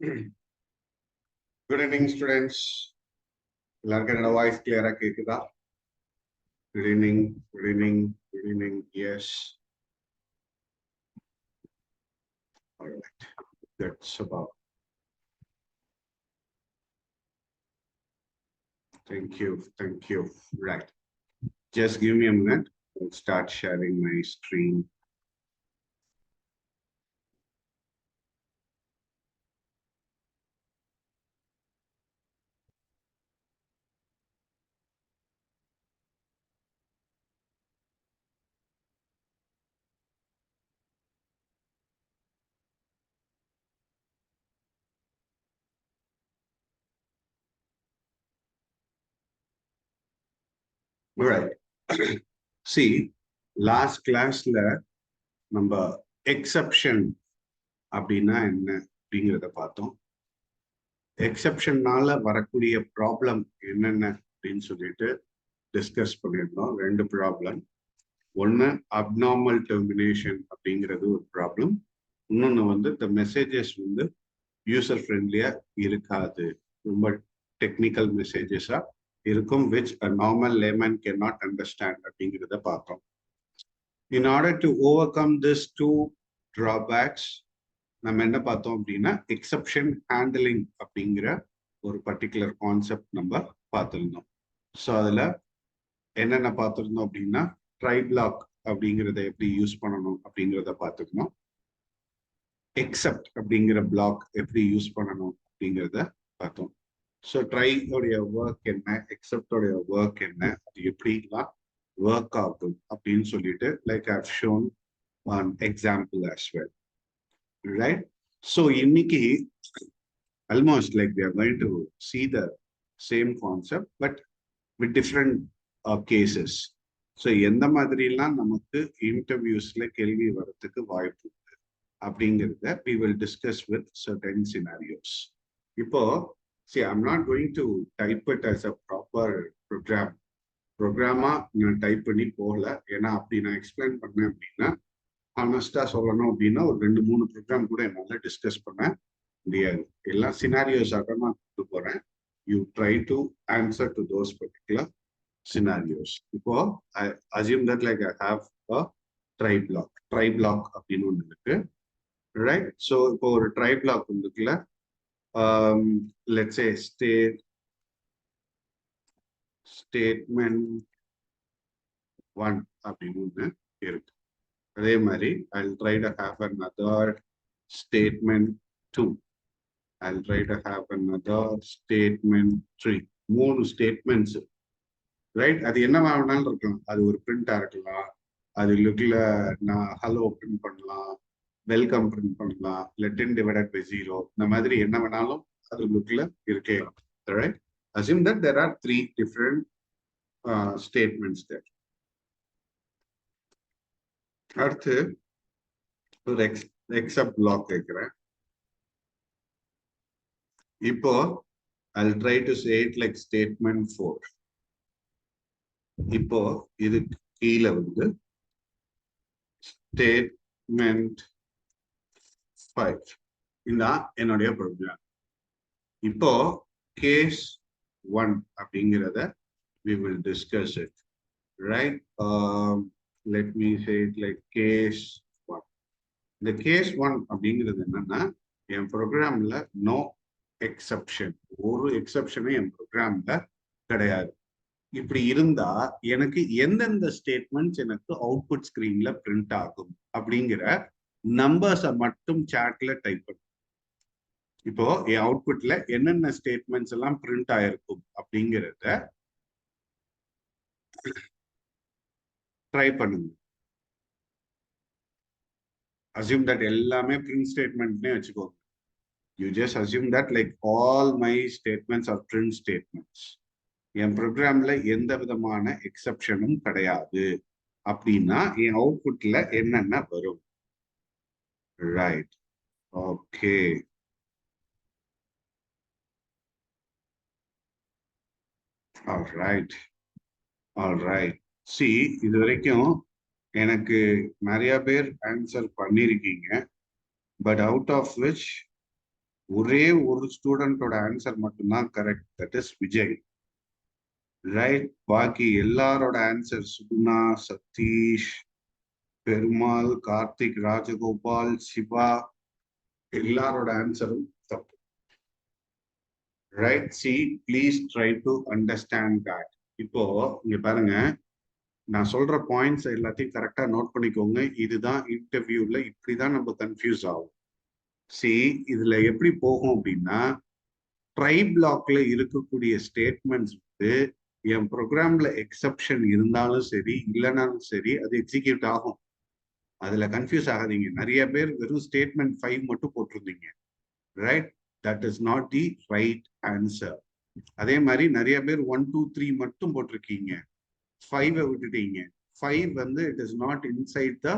Good evening, students. எல்லாருக்கும் என்னோட voice கிளியரா கேக்குதா? Good evening, good evening, good evening. Yes. All right. That's about. Thank you. Thank you. Right. Just give me a minute. I'll start sharing my screen. Right. See, last classல நம்ம exception அப்படின்னா என்ன அப்படிங்கிறத பார்த்தோம். எக்ஸெப்ஷன்னால வரக்கூடிய problem என்னென்ன அப்படின்னு சொல்லிட்டு discuss பண்ணியிருந்தோம். ரெண்டு ப்ராப்ளம். ஒன்று அப்நார்மல் டெர்மினேஷன் அப்படிங்கிறது ஒரு ப்ராப்ளம். இன்னொன்று வந்து இந்த மெசேஜஸ் வந்து யூசர் ஃப்ரெண்ட்லியா இருக்காது, ரொம்ப டெக்னிக்கல் மெசேஜஸா இருக்கும், which a normal layman can not understand அப்படிங்கிறத பார்த்தோம். In order to overcome this two drawbacks நம்ம என்ன பார்த்தோம் அப்படின்னா எக்ஸெப்ஷன் ஹேண்டிலிங் அப்படிங்கிற ஒரு பர்டிகுலர் கான்செப்ட் நம்ம பார்த்துருந்தோம். ஸோ அதில் என்னென்ன பார்த்துருந்தோம் அப்படின்னா ட்ரை பிளாக் அப்படிங்கிறத எப்படி யூஸ் பண்ணணும் அப்படிங்கிறத பார்த்துக்கணும். எக்ஸெப்ட் அப்படிங்கிற பிளாக் எப்படி யூஸ் பண்ணணும் அப்படிங்கிறத பார்த்தோம். ஸோ ட்ரை உடைய ஒர்க் என்ன, எக்ஸெப்டோடைய ஒர்க் என்ன, அது எப்படிலாம் ஒர்க் ஆகும் அப்படின்னு சொல்லிட்டு like I have shown an example as well. Right? So இன்னைக்கு almost like we are going to see the same concept but with different cases. So எந்த மாதிரிலாம் நமக்கு இன்டர்வியூஸ்ல கேள்வி வரதுக்கு வாய்ப்பு இருக்கு அப்படிங்கிறத we will discuss with certain scenarios. இப்போ see, I'm not going to type it as a proper ப்ரோக்ராமா நான் டைப் பண்ணி போகல. ஏன்னா அப்படி நான் எக்ஸ்பிளைன் பண்ணேன் அப்படின்னா ஹானஸ்டா சொல்லணும் அப்படின்னா ஒரு 2-3 ப்ரோக்ராம் கூட என்னால டிஸ்கஸ் பண்ண முடியாது. எல்லா சினாரியோஸாக நான் கொண்டு போறேன். You try to answer to those particular scenarios. இப்போ I assume that like I have a try block அப்படின்னு ஒன்று இருக்கு. ரைட்? ஸோ இப்போ ஒரு ட்ரை பிளாக் இருக்குல்ல, லெட்ஸ் சே ஸ்டேட்மெண்ட் 1 அப்படின்னு ஒன்று இருக்கு. அதே மாதிரி I'll try to have another statement 2. I'll try to have another statement 3. 3 statements. Right? அது என்ன வேணாலும் இருக்கலாம். அது ஒரு பிரிண்டா இருக்கலாம், அது லுக்ல நான் ஹலோ பிரிண்ட் பண்ணலாம், வெல்கம் பிரிண்ட் பண்ணலாம், இல்லை 10 divided by 0, இந்த மாதிரி என்ன வேணாலும் அது லுக்ல இருக்கே. Right? Assume that there are 3 different statements there. அடுத்து ஒரு எக்ஸப்ட் பிளாக் கேட்கிறேன். இப்போ I'll try to say it like statement 4. இப்போ இது கீழே வந்து statement 5 இதான் என்னுடைய ப்ரோக்ராம். இப்போ case 1 அப்படிங்கிறத we will discuss it. Right? Let me say it like case 1. இந்த case 1 அப்படிங்கிறது என்னன்னா, என் ப்ரோக்ராம்ல நோ எக்ஸப்ஷன், ஒரு எக்ஸப்ஷனும் என் ப்ரோக்ராம்ல கிடையாது. இப்படி இருந்தா எனக்கு எந்தெந்த ஸ்டேட்மெண்ட்ஸ் எனக்கு அவுட்புட் ஸ்கிரீன்ல பிரிண்ட் ஆகும் அப்படிங்கிற நம்பர்ஸை மட்டும் சாட்ல டைப் பண்ணும். இப்போ என் அவுட்புட்ல என்னென்ன ஸ்டேட்மெண்ட்ஸ் எல்லாம் பிரிண்ட் ஆயிருக்கும் அப்படிங்கிறத ட்ரை பண்ணுங்க. அசியூம் தட் எல்லாமே பிரிண்ட் ஸ்டேட்மெண்ட்னே வச்சுக்கோங்க. You just assume that like all my statements are print statements. என் ப்ரோக்ராம்ல எந்த விதமான எக்ஸப்ஷனும் கிடையாது அப்படின்னா என் அவுட்புட்ல என்னென்ன வரும்? Right? Okay. Alright, alright. C, இது வரைக்கும் எனக்கு நிறைய பேர் ஆன்சர் பண்ணிருக்கீங்க. பட் அவுட் ஆஃப் விச் ஒரே ஒரு ஸ்டூடெண்டோட ஆன்சர் மட்டும்தான் correct, that is Vijay. Right, பாக்கி எல்லாரோட ஆன்சர் சுகுணா, சதீஷ், பெருமாள், கார்த்திக், ராஜகோபால், சிவா, எல்லாரோட ஆன்சரும் தப்பு. Right, C please try to understand that. இப்போ இங்க பாருங்க, நான் சொல்ற பாயிண்ட்ஸ் எல்லாத்தையும் கரெக்டா நோட் பண்ணிக்கோங்க. இதுதான் இன்டர்வியூல இப்படிதான் நம்ம கன்ஃபியூஸ் ஆகும். சி இதுல எப்படி போகும் அப்படின்னா, ட்ரை பிளாக்ல இருக்கக்கூடிய ஸ்டேட்மெண்ட்ஸ் வந்து என் ப்ரோக்ராம்ல எக்ஸப்ஷன் இருந்தாலும் சரி இல்லைனாலும் சரி அது எக்ஸிக்யூட் ஆகும். அதுல கன்ஃபியூஸ் ஆகாதீங்க. நிறைய பேர் வெறும் ஸ்டேட்மெண்ட் 5 மட்டும் போட்டிருந்தீங்க. Right, that is not the right answer. அதே மாதிரி நிறைய பேர் 1 2 3 மட்டும் போட்டிருக்கீங்க, 5 விட்டுட்டீங்க. 5 வந்து it is not inside the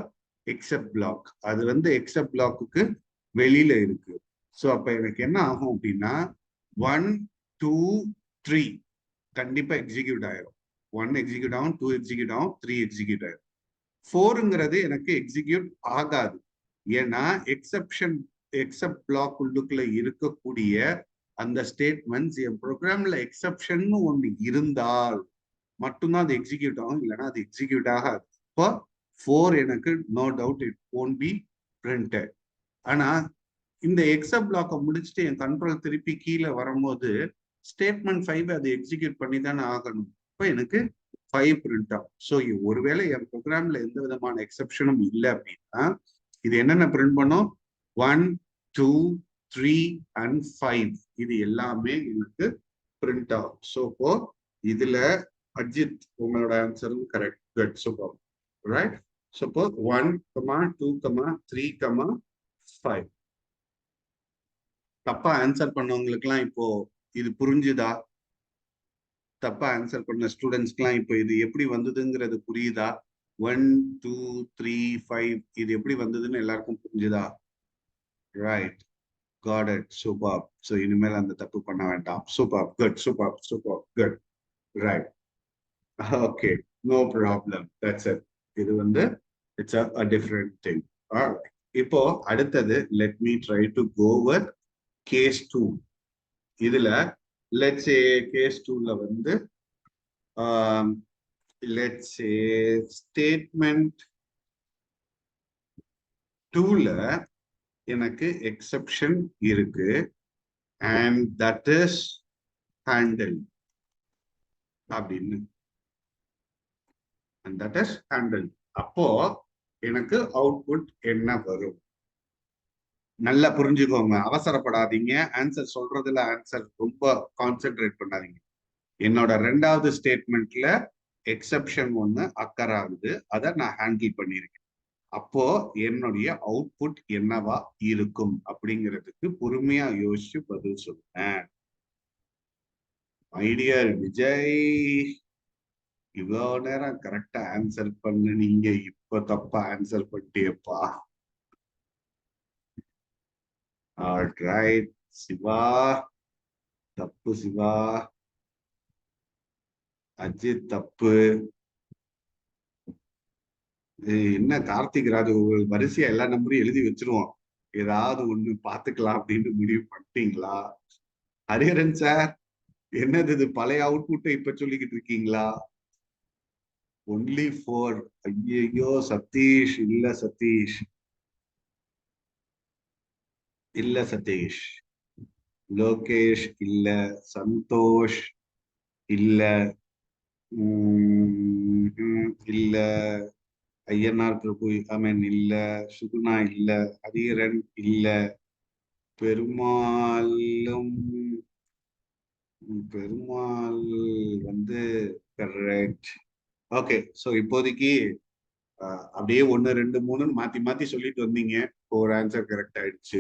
except block, அது வந்து எக்ஸப்ட் பிளாக்குக்கு வெளியில இருக்கு. ஸோ அப்ப எனக்கு என்ன ஆகும் அப்படின்னா 1 2 3 கண்டிப்பா எக்ஸிக்யூட் ஆயிரும். 1 எக்ஸிக்யூட் ஆகும், 2 எக்ஸிக்யூட் ஆகும், 3 எக்ஸிக்யூட் ஆயிரும். 4ங்கிறது எனக்கு எக்ஸிக்யூட் ஆகாது. ஏன்னா எக்ஸப்ட் பிளாக் உள்ளுக்குள்ள இருக்கக்கூடிய அந்த ஸ்டேட்மெண்ட்ஸ் என் ப்ரோக்ராம்ல எக்ஸப்ஷன் ஒன்று இருந்தால் மட்டும்தான் அது எக்ஸிக்யூட் ஆகும், இல்லைன்னா அது எக்ஸிக்யூட் ஆகாது. இப்போ 4 எனக்கு no doubt it won't be printed. ஆனா இந்த எக்ஸப்ட் பிளாக்கை முடிச்சுட்டு என் கண்ட்ரோல் திருப்பி கீழே வரும்போது ஸ்டேட்மெண்ட் 5 அதை எக்ஸிக்யூட் பண்ணி தானே ஆகணும். இப்போ எனக்கு 5 பிரிண்ட் ஆகும். ஸோ ஒருவேளை என் ப்ரோக்ராம்ல எந்த விதமான எக்ஸப்ஷனும் இல்லை அப்படின்னா இது என்னென்ன பிரிண்ட் பண்ணும், 1 2 3 and 5 இது எல்லாமே எனக்கு பிரிண்ட் ஆகும். ஸோ இப்போ இதுல அஜித் உங்களோட ஆன்சரும் correct. Good, super. Right, so இப்போ 1 2 3 5 தப்பா ஆன்சர் பண்ணவங்களுக்குலாம் இப்போ இது புரிஞ்சுதா? தப்பா ஆன்சர் பண்ண ஸ்டூடெண்ட்ஸ்க்குலாம் இப்போ இது எப்படி வந்ததுங்கிறது புரியுதா? 1 2 3 5 இது எப்படி வந்ததுன்னு எல்லாருக்கும் புரிஞ்சுதா? Right, got it, super. So இனிமேல் அந்த தப்பு பண்ண வேண்டாம். Super, good, super super, good. Right, okay, no problem, that's it. இது வந்து it's a different thing. Alright. இப்போ அடுத்தது let me try to go with case 2. இதுல லெட்ஸ் சே கேஸ் 2ல வந்து லெட்ஸ் சே ஸ்டேட்மெண்ட் 2ல எனக்கு எக்ஸெப்ஷன் இருக்கு and that is handled அப்படின்னு, and that is handled. அப்போ எனக்கு அவுட்புட் என்ன வரும்? நல்லா புரிஞ்சுக்கோங்க, அவசரப்படாதீங்க. ஆன்சர் சொல்றதுல ஆன்சர் ரொம்ப கான்சென்ட்ரேட் பண்ணாதீங்க. என்னோட 2வது ஸ்டேட்மெண்ட்ல எக்ஸெப்ஷன் 1 அக்கர் ஆகுது, அதை நான் ஹேண்டில் பண்ணியிருக்கேன். அப்போ என்னுடைய அவுட்புட் என்னவா இருக்கும் அப்படிங்கிறதுக்கு பொறுமையா யோசிச்சு பதில் சொல்லுங்க. மை டியர் விஜய், இவ்வளோ நேரம் கரெக்டா ஆன்சர் பண்ணு, நீங்க இப்ப தப்பா ஆன்சர் பண்ணிட்டேப்பா. ஆல்ரைட், சிவா தப்பு, சிவா. அஜித் தப்பு. என்ன கார்த்திக் ராஜு வரிசையா எல்லா நம்பரையும் எழுதி வச்சிருவோம், ஏதாவது ஒண்ணு பாத்துக்கலாம் அப்படின்னு முடிவு பண்ணிட்டீங்களா? ஹரிஹரன் சார், என்னது இது பழைய அவுட்புட்டை இப்ப சொல்லிக்கிட்டு இருக்கீங்களா? ஒன்லி 4. ஐயோ சதீஷ், இல்ல சதீஷ், இல்ல சதீஷ். லோகேஷ் இல்ல, சந்தோஷ் இல்ல, இல்ல, ஐயனார் பிரபு அமேன் இல்ல, சுகுணா இல்ல, ஹரிஹரன் இல்ல, பெருமாளும் பெருமாள் வந்து கரெக்ட். ஓகே, ஸோ இப்போதைக்கு அப்படியே 1 2 3 மாத்தி மாத்தி சொல்லிட்டு வந்தீங்க, ஒரு ஆன்சர் கரெக்ட் ஆயிடுச்சு.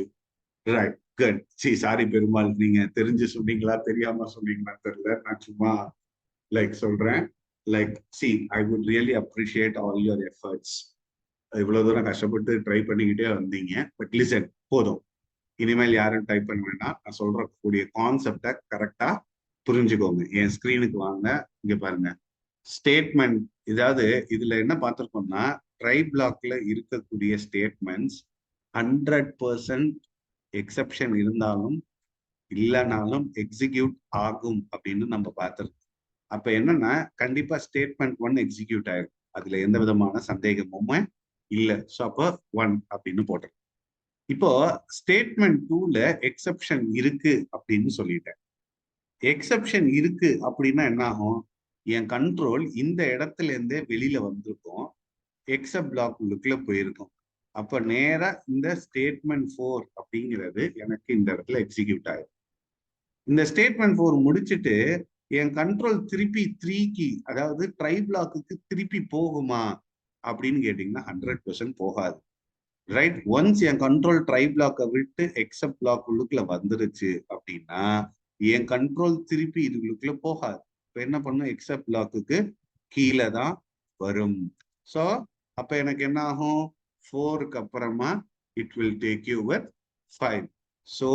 Right, good. சாரி பெருமாள், நீங்க தெரிஞ்சு சொன்னீங்களா தெரியாம சொன்னீங்களா தெரியல, நான் சும்மா லைக் சொல்றேன். Like C I would really appreciate all your efforts. இவ்வளவு தூரம் கஷ்டப்பட்டு ட்ரை பண்ணிக்கிட்டே வந்தீங்க. பட் லிசன், போதும், இனிமேல் யாரும் டைப் பண்ண வேண்டாம். நான் சொல்ற கூடிய கான்செப்டை கரெக்டா புரிஞ்சுக்கோங்க. என் ஸ்கிரீனுக்கு வாங்க, இங்க பாருங்க. ஸ்டேட்மெண்ட், இதாவது இதுல என்ன பார்த்திருக்கோம்னா ட்ரை பிளாக்ல இருக்கக்கூடிய ஸ்டேட்மெண்ட்ஸ் 100% எக்ஸெப்ஷன் இருந்தாலும் இல்லைனாலும் எக்ஸிக்யூட் ஆகும் அப்படின்னு நம்ம பார்த்துருக்கோம். அப்ப என்னன்னா கண்டிப்பா ஸ்டேட்மெண்ட் 1 எக்ஸிக்யூட் ஆயிரும், அதுல எந்த விதமான சந்தேகமும் இல்லை. ஸோ அப்போ 1 அப்படின்னு போட்டுரும். இப்போ ஸ்டேட்மெண்ட் 2ல எக்ஸெப்ஷன் இருக்கு அப்படின்னு சொல்லிட்டேன். எக்ஸெப்ஷன் இருக்கு அப்படின்னா என்ன ஆகும்? என் கண்ட்ரோல் இந்த இடத்துல இருந்தே வெளியில வந்திருக்கும், எக்ஸெப்ட் பிளாக் உள்ளுக்குள்ள போயிருக்கும். அப்ப நேரா இந்த ஸ்டேட்மெண்ட் 4 அப்படிங்கிறது எனக்கு இந்த இடத்துல எக்ஸிக்யூட் ஆயிடும். இந்த ஸ்டேட்மெண்ட் 4 முடிச்சுட்டு என் கண்ட்ரோல் திருப்பி 3க்கு, அதாவது ட்ரை பிளாக்கு திருப்பி போகுமா அப்படின்னு கேட்டீங்கன்னா 100% போகாது. ரைட்? ஒன்ஸ் என் கண்ட்ரோல் ட்ரை பிளாக்கை விட்டு எக்ஸெப்ட் பிளாக் உள்ளுக்குள்ள வந்துருச்சு அப்படின்னா என் கண்ட்ரோல் திருப்பி இதுக்குள்ள போகாது. இப்போ என்ன பண்ணும்? எக்ஸெப்ட் பிளாக்கு கீழே தான் வரும். ஸோ அப்ப எனக்கு என்ன ஆகும்? 4க்கு அப்புறமா it will take you with 5. So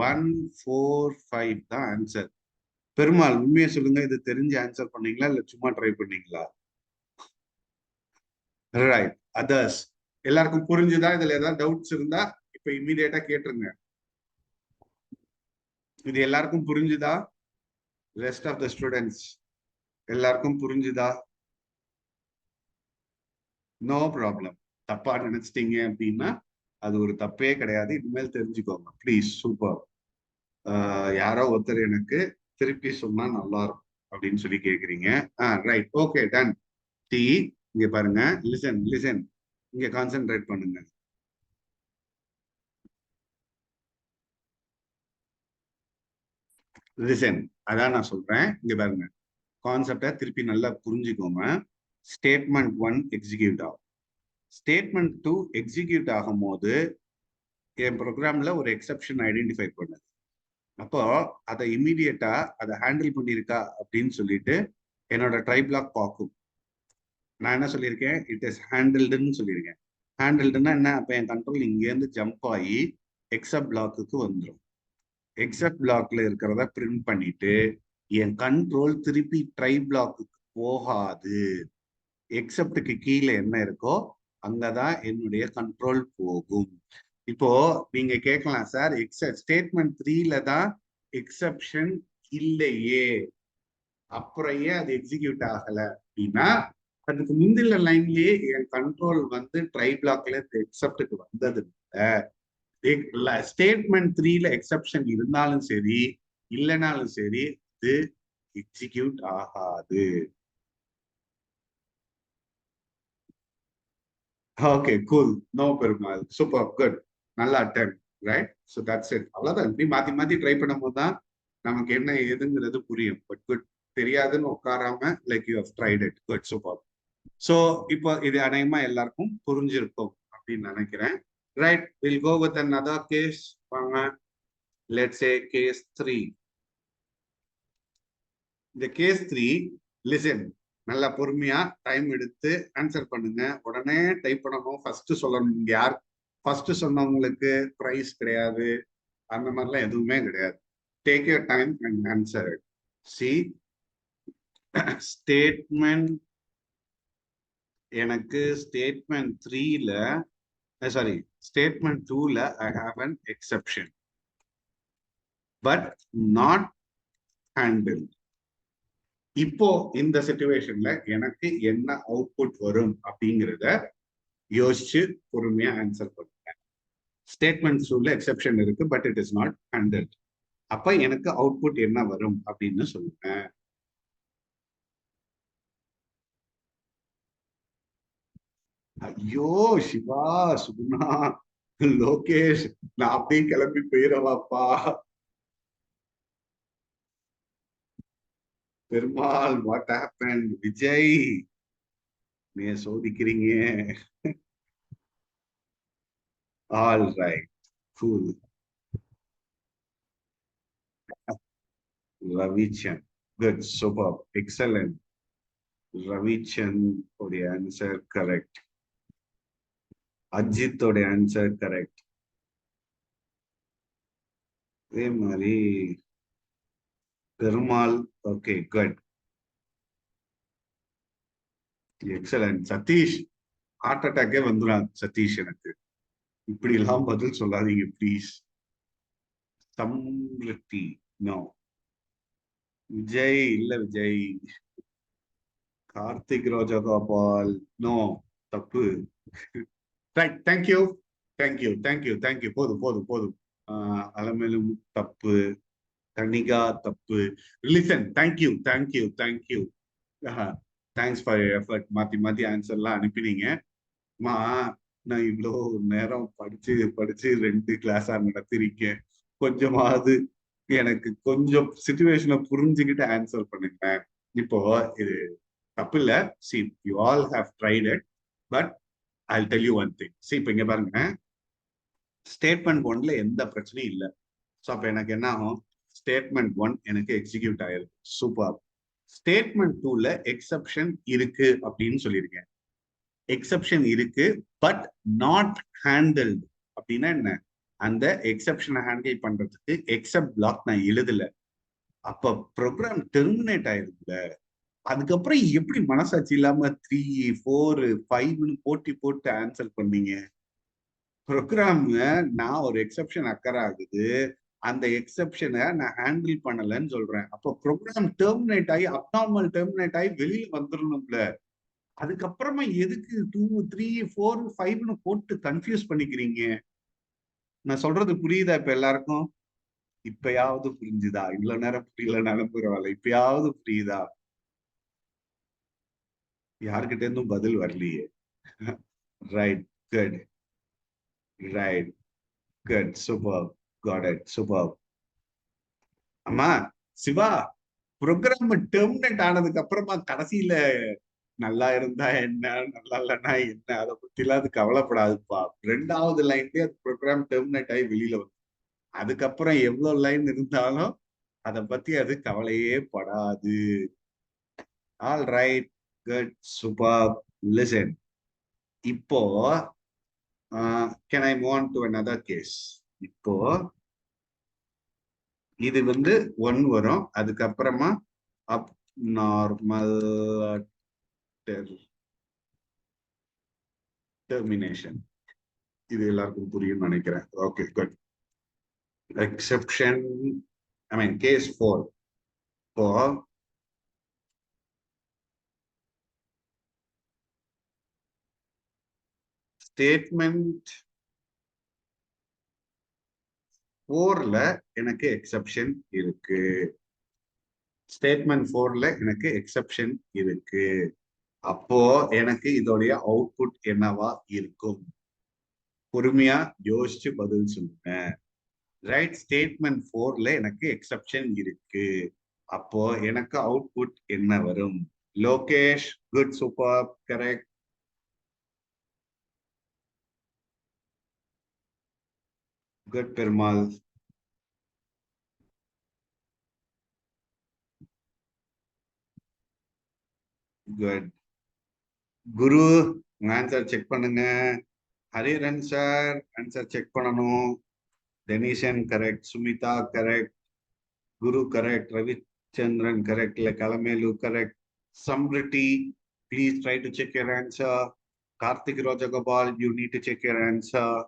1 4 5 தான் ஆன்சர். பெருமாள் உண்மையை சொல்லுங்க, இது தெரிஞ்சு ஆன்சர் பண்ணீங்களா இல்ல சும்மா ட்ரை பண்ணீங்களா? ரைட். அதர்ஸ் எல்லாருக்கும் புரிஞ்சுதா? இதுல ஏதாவது டவுட்ஸ் இருந்தா இப்ப இம்மீடியட்டா கேட்டுருங்க. இது எல்லாருக்கும் புரிஞ்சுதா? ரெஸ்ட் ஆஃப் த ஸ்டூடெண்ட்ஸ் எல்லாருக்கும் புரிஞ்சுதா? No problem. தப்பா நினைச்சிட்டீங்க அப்படின்னா அது ஒரு தப்பே கிடையாது, இனிமேல் தெரிஞ்சுக்கோங்க ப்ளீஸ். சூப்பர். யாரோ ஒருத்தர் எனக்கு திருப்பி சொன்னா நல்லா இருக்கும் அப்படின்னு சொல்லி கேக்குறீங்க. Right, okay, ton. டி இங்க பாருங்க, லிசன் லிசன், இங்க கான்சென்ட்ரேட் பண்ணுங்க. லிசன், அதான் நான் சொல்றேன். இங்க பாருங்க, கான்செப்டை திருப்பி நல்லா புரிஞ்சுக்கோங்க. ஸ்டேட்மெண்ட் 1 எக்ஸிக்யூட் ஆகும், ஸ்டேட்மெண்ட் 2 எக்ஸிக்யூட் ஆகும் போது என் ப்ரோக்ராம்ல ஒரு எக்ஸெப்ஷன் ஐடென்டிஃபை பண்ணுது. அப்போ அதை இம்மீடியட்டா அதை ஹேண்டில் பண்ணியிருக்கா அப்படின்னு சொல்லிட்டு என்னோட ட்ரை பிளாக் பார்க்கும். நான் என்ன சொல்லியிருக்கேன்? இட் இஸ் ஹேண்டில்டுன்னு சொல்லியிருக்கேன். ஹேண்டில்டுன்னா என்ன? அப்போ என் கண்ட்ரோல் இங்கேருந்து ஜம்ப் ஆகி எக்ஸெப்ட் பிளாக்கு வந்துடும். எக்ஸெப்ட் பிளாக்ல இருக்கிறத பிரிண்ட் பண்ணிட்டு என் கண்ட்ரோல் திருப்பி ட்ரை பிளாக்கு போகாது. எக்ஸெப்டுக்கு கீழே என்ன இருக்கோ அங்கதான் என்னுடைய கண்ட்ரோல் போகும். இப்போ நீங்க கேட்கலாம், சார் ஸ்டேட்மெண்ட் 3ல தான் எக்ஸெப்ஷன் இல்லையே, அப்புறம் ஏன் அது எக்ஸிக்யூட் ஆகல அப்படின்னா, அதுக்கு முந்தின லைன்லயே என் கண்ட்ரோல் வந்து ட்ரை பிளாக்ல எக்ஸெப்டுக்கு வந்தது. ஸ்டேட்மெண்ட் 3ல எக்ஸெப்ஷன் இருந்தாலும் சரி இல்லைனாலும் சரி இது எக்ஸிக்யூட் ஆகாது. Okay, cool. No Perumal, super, good, நல்லா attend. Right? So that's it. அவ்வளோதான். இப்படி மாத்தி மாத்தி ட்ரை பண்ணும் போது தான் நமக்கு என்ன ஏதுங்கிறது புரியும். பட் குட், தெரியாதுன்னு உட்காராம like you have tried it. Good, super. So இப்போ இது அநேகமா எல்லாருக்கும் புரிஞ்சிருக்கும் அப்படின்னு நினைக்கிறேன். Right, will go with another case. வாங்க, லெட்ஸ் சே கேஸ் 3. இந்த கேஸ் 3, லிசன், நல்லா பொறுமையா டைம் எடுத்து ஆன்சர் பண்ணுங்க. உடனே டைப் பண்ணணும், ஃபர்ஸ்ட் சொல்லணும். யார் ஃபர்ஸ்ட் சொன்னவங்களுக்கு பிரைஸ் கிடையாது, அந்த மாதிரிலாம் எதுவுமே கிடையாது. Take your time and answer. See, statement, எனக்கு ஸ்டேட்மெண்ட் 3ல, சாரி, ஸ்டேட்மெண்ட் 2ல I have an exception but not handle. இப்போ இந்த சிச்சுவேஷன்ல எனக்கு என்ன அவுட்புட் வரும் அப்படிங்கிறத யோசிச்சு பொறுமையா ஆன்சர் பண்ணுங்க. ஸ்டேட்மெண்ட் 2ல எக்ஸெப்ஷன் இருக்கு but it is not handle. அப்ப எனக்கு அவுட்புட் என்ன வரும் அப்படின்னு சொல்லுங்க. ஐயோ சிவா, சுகுணா, லோகேஷ், நான் அப்படியே கிளம்பி போயிடவாப்பா. Perumal, what happen? விஜய், நீ சோதிக்கிறீங்க. All right, cool. Ravichan, good, super, excellent. Ravichan உடைய ஆன்சர் கரெக்ட். அஜித்தோட ஆன்சர் கரெக்ட். அதே மாதிரி Perumal, okay, good, excellent. Sathish, heart அட்டாக்கே வந்துடும் சதீஷ். எனக்கு இப்படி எல்லாம் பதில் சொல்லாதீங்க ப்ளீஸ். சம்ருத்தி நோ. விஜய் இல்ல விஜய். கார்த்திக் ராஜகோபால் நோ. தப்பு. Right, thank you thank you thank you thank you. போதும் போதும் போதும். அலமேலும் தப்பு. கனிகா தப்பு. Listen, thank you thank you thank you. Thanks for effort. மாத்தி மாத்தி ஆன்சர்லாம் அனுப்பினீங்க. மா, நான் இவ்வளோ நேரம் படிச்சு படிச்சு 2 கிளாஸா நடத்திருக்கேன். கொஞ்சமாவது எனக்கு கொஞ்சம் சுச்சுவேஷனை புரிஞ்சுக்கிட்டு ஆன்சர் பண்ணுங்க. இப்போ இது தப்பு இல்ல. See, you all have tried it, but I tell you one thing. See, இப்போ இங்க பாருங்க, ஸ்டேட்மெண்ட் 1ல எந்த பிரச்சனையும் இல்லை. ஸோ அப்போ எனக்கு என்ன ஆகும்? ஸ்டேட்மெண்ட் 1 எனக்கு எக்ஸிக்யூட் ஆயிருக்கு. சூப்பர். ஸ்டேட்மெண்ட் 2ல எக்ஸப்ஷன் இருக்கு அப்படின்னு சொல்லியிருக்கேன். எக்ஸப்ஷன் இருக்கு, பட் நாட் ஹேண்டில்டு. அப்படின்னா என்ன? அந்த எக்ஸப்ஷனை ஹேண்டில் பண்றதுக்கு எக்ஸப்ட் பிளாக் நான் எழுதல. அப்ப ப்ரோக்ராம் டெர்மினேட் ஆயிருக்குல்ல. அதுக்கப்புறம் எப்படி மனசாட்சி இல்லாம 3, 4, 5ன்னு போட்டி போட்டு ஆன்சர் பண்ணீங்க? ப்ரோக்ராம்ல நான் ஒரு எக்ஸப்ஷன் அக்கறை ஆகுது, அந்த எக்ஸப்ஷனை நான் ஹேண்டில் பண்ணலன்னு சொல்றேன். அப்போ ப்ரோக்ராம் டெர்மினேட் ஆகி, அப்நார்மல் டெர்மினேட் ஆகி வெளியில வந்துடணும்ல. அதுக்கப்புறமா எதுக்கு 2, 3, 4, 5ன்னு போட்டு கன்ஃபியூஸ் பண்ணிக்கிறீங்க? நான் சொல்றது புரியுதா இப்ப எல்லாருக்கும்? இப்பயாவது புரிஞ்சுதா? இவ்வளவு நேரம் புரியலனாலும் பரவாயில்ல, இப்பயாவது புரியுதா? யாருக்கிட்ட இருந்தும் பதில் வரலையே. Right, good. Right, good, super. God it, super. அம்மா சிவா, ப்ரோக்ராம் டெர்மினேட் ஆனதுக்கு அப்புறமா கடைசியில நல்லா இருந்தா என்ன, நல்லா இல்லைன்னா என்ன, அதை பத்தி எல்லாம் அது கவலைப்படாதுப்பா. 2வது லைன்லயே அது ப்ரோக்ராம் டெர்மினேட் ஆகி வெளியில வந்து, அதுக்கப்புறம் எவ்வளவு லைன் இருந்தாலும் அதை பத்தி அது கவலையே படாது. All right, good, super. Listen, இப்போ can I move on to another case? இப்போ இது வந்து 1 வரும், அதுக்கப்புறமா அப் நார்மல் டெர்மினேஷன். இது எல்லாருக்கும் புரியும் நினைக்கிறேன். Okay, good. Exception, I mean case 4. இப்போ ஸ்டேட்மெண்ட் 4ல எனக்கு எக்ஸெப்ஷன் இருக்கு. ஸ்டேட்மெண்ட் 4ல எனக்கு எக்ஸெப்ஷன் இருக்கு. அப்போ எனக்கு இதோடைய அவுட்புட் என்னவா இருக்கும்? பொறுமையா யோசிச்சு பதில் சொல்லுங்க. ரைட், ஸ்டேட்மெண்ட் 4ல எனக்கு எக்ஸெப்ஷன் இருக்கு. அப்போ எனக்கு அவுட்புட் என்ன வரும்? Lokesh, good, super, correct. Good, Perumal. Good. Guru, answer check பண்ணுங்க. ஹரிஹரன் சார், ஆன்சர் செக் பண்ணணும். Denishan correct, Sumitha correct, Guru correct, Ravichandran correct, இல்ல Kalamelu correct. Samriti, please try to check your answer. Karthik Rajagopal, you need to check your answer.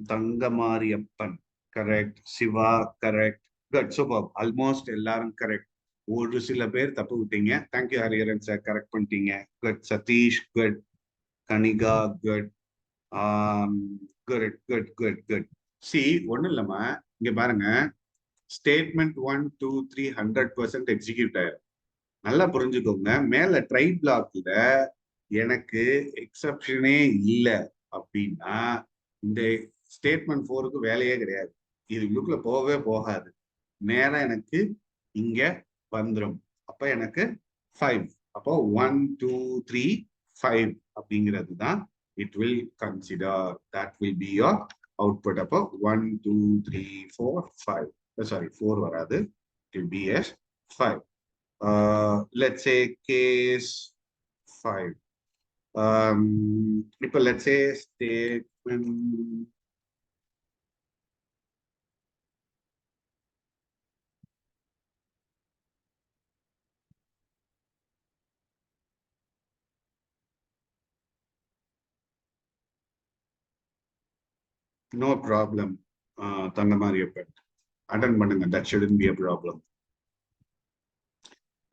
Tangamariappan correct, Siva correct. Good, super. Almost எல்லாரும் correct. ஒரு சில பேர் தப்பு விட்டீங்க. Thank you Hariharan sir, correct பண்ணிட்டீங்க. Good. Satish good. Kanika good. Good good good good. See, ஒண்ணும் இல்லம்மா, இங்க பாருங்க. ஸ்டேட்மெண்ட் 1, 2, 3 100% எக்ஸிக்யூட் ஆயிரும். நல்லா புரிஞ்சுக்கோங்க. மேல ட்ரை பிளாக்ல எனக்கு எக்ஸப்ஷனே இல்லை அப்படின்னா இந்த ஸ்டேட்மெண்ட் 4க்கு வேலையே கிடையாது. இது உள்ளுக்குள்ள போகவே போகாது. நேரம் எனக்கு இங்க வந்துடும். அப்ப எனக்கு 5. அப்போ 1, 2, 3, 5 அப்படிங்கிறது தான் it will consider. That will be your output. அப்போ 1, 2, 3, 4, 5. சாரி, 4 வராது. It will be as 5. Let's say case 5. இப்போ let's say statement no problem. Thandamariappan attend பண்ணுங்க. That shouldn't be a problem.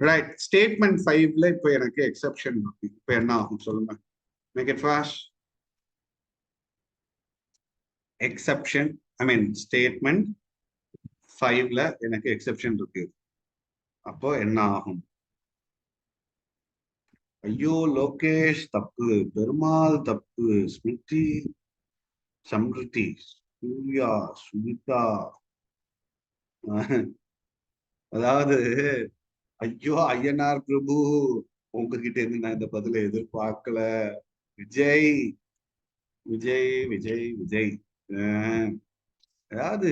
Right. Statement 5ல இப்போ எனக்கு எக்ஸெப்ஷன் இருக்கு. இப்போ என்ன ஆகும் சொல்லுங்க. Make it fast. Exception, I mean statement 5ல எனக்கு எக்ஸெப்ஷன் இருக்கு. அப்போ என்ன ஆகும்? ஐயோ லோகேஷ் தப்பு, பெருமாள் தப்பு, ஸ்மிருதி, சம்ருதி, சூர்யா, சுமிதா, அதாவது ஐயோ ஐயனார் பிரபு, உங்ககிட்ட இருந்து நான் இந்த பதிலை எதிர்பார்க்கல. விஜய் விஜய் விஜய் விஜய். அதாவது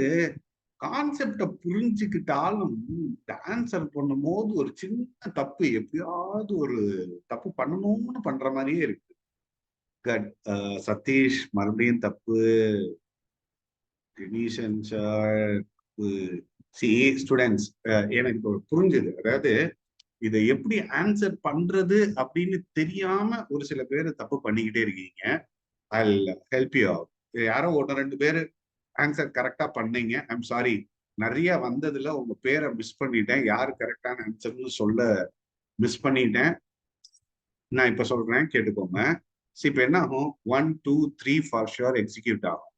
கான்செப்ட புரிஞ்சுக்கிட்டாலும் ஆன்சர் பண்ணும் போது ஒரு சின்ன தப்பு, எப்பயாவது ஒரு தப்பு பண்ணணும்னு பண்ற மாதிரியே இருக்கு. சதீஷ் மறுபடியும் தப்பு. ஸ்டூடெண்ட்ஸ், எனக்கு இப்போ புரிஞ்சுது. அதாவது இதை எப்படி ஆன்சர் பண்றது அப்படின்னு தெரியாம ஒரு சில பேர் தப்பு பண்ணிக்கிட்டே இருக்கீங்க. I'll help you out. யாரோ ஒன்று ரெண்டு பேர் ஆன்சர் கரெக்டா பண்ணீங்க. ஐம் சாரி, நிறைய வந்ததுல உங்க பேரை மிஸ் பண்ணிட்டேன். யாரு கரெக்டான ஆன்சர்னு சொல்ல மிஸ் பண்ணிட்டேன். நான் இப்ப சொல்றேன், கேட்டுக்கோங்க. இப்ப என்ன ஆகும்? 1 2 3 ஃபார் ஷுர் எக்ஸிக்யூட் ஆகும்.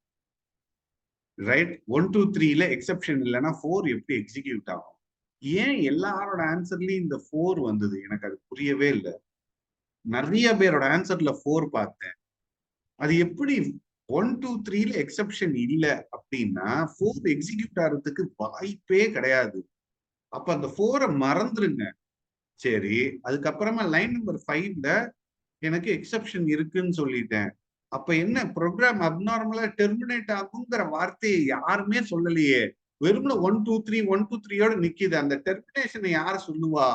ரைட். 1 2 3ல எக்ஸெப்ஷன் இல்லைன்னா 4 எப்படி எக்ஸிக்யூட் ஆகும்? ஏன் எல்லாரோட ஆன்சர்லயும் இந்த 4 வந்தது? எனக்கு அது புரியவே இல்லை. நிறைய பேரோட ஆன்சர்ல 4 பார்த்தேன். அது எப்படி 1 2 3ல எக்ஸெப்ஷன் இல்ல அப்படின்னா 4 எக்ஸிக்யூட் ஆகிறதுக்கு வாய்ப்பே கிடையாது. அப்ப அந்த 4 மறந்துருங்க. சரி, அதுக்கப்புறமா லைன் நம்பர் 5ல எனக்கு எக்ஸெப்ஷன் இருக்குன்னு சொல்லிட்டேன். அப்ப என்ன, ப்ரோக்ராம் அப்நார்மலா டெர்மினேட் ஆகுங்கிற வார்த்தையை யாருமே சொல்லலையே. வெறும்ல 1 2 3 1 2 3யோட நிக்குது. அந்த டெர்மினேஷனை யார சொல்லுவா?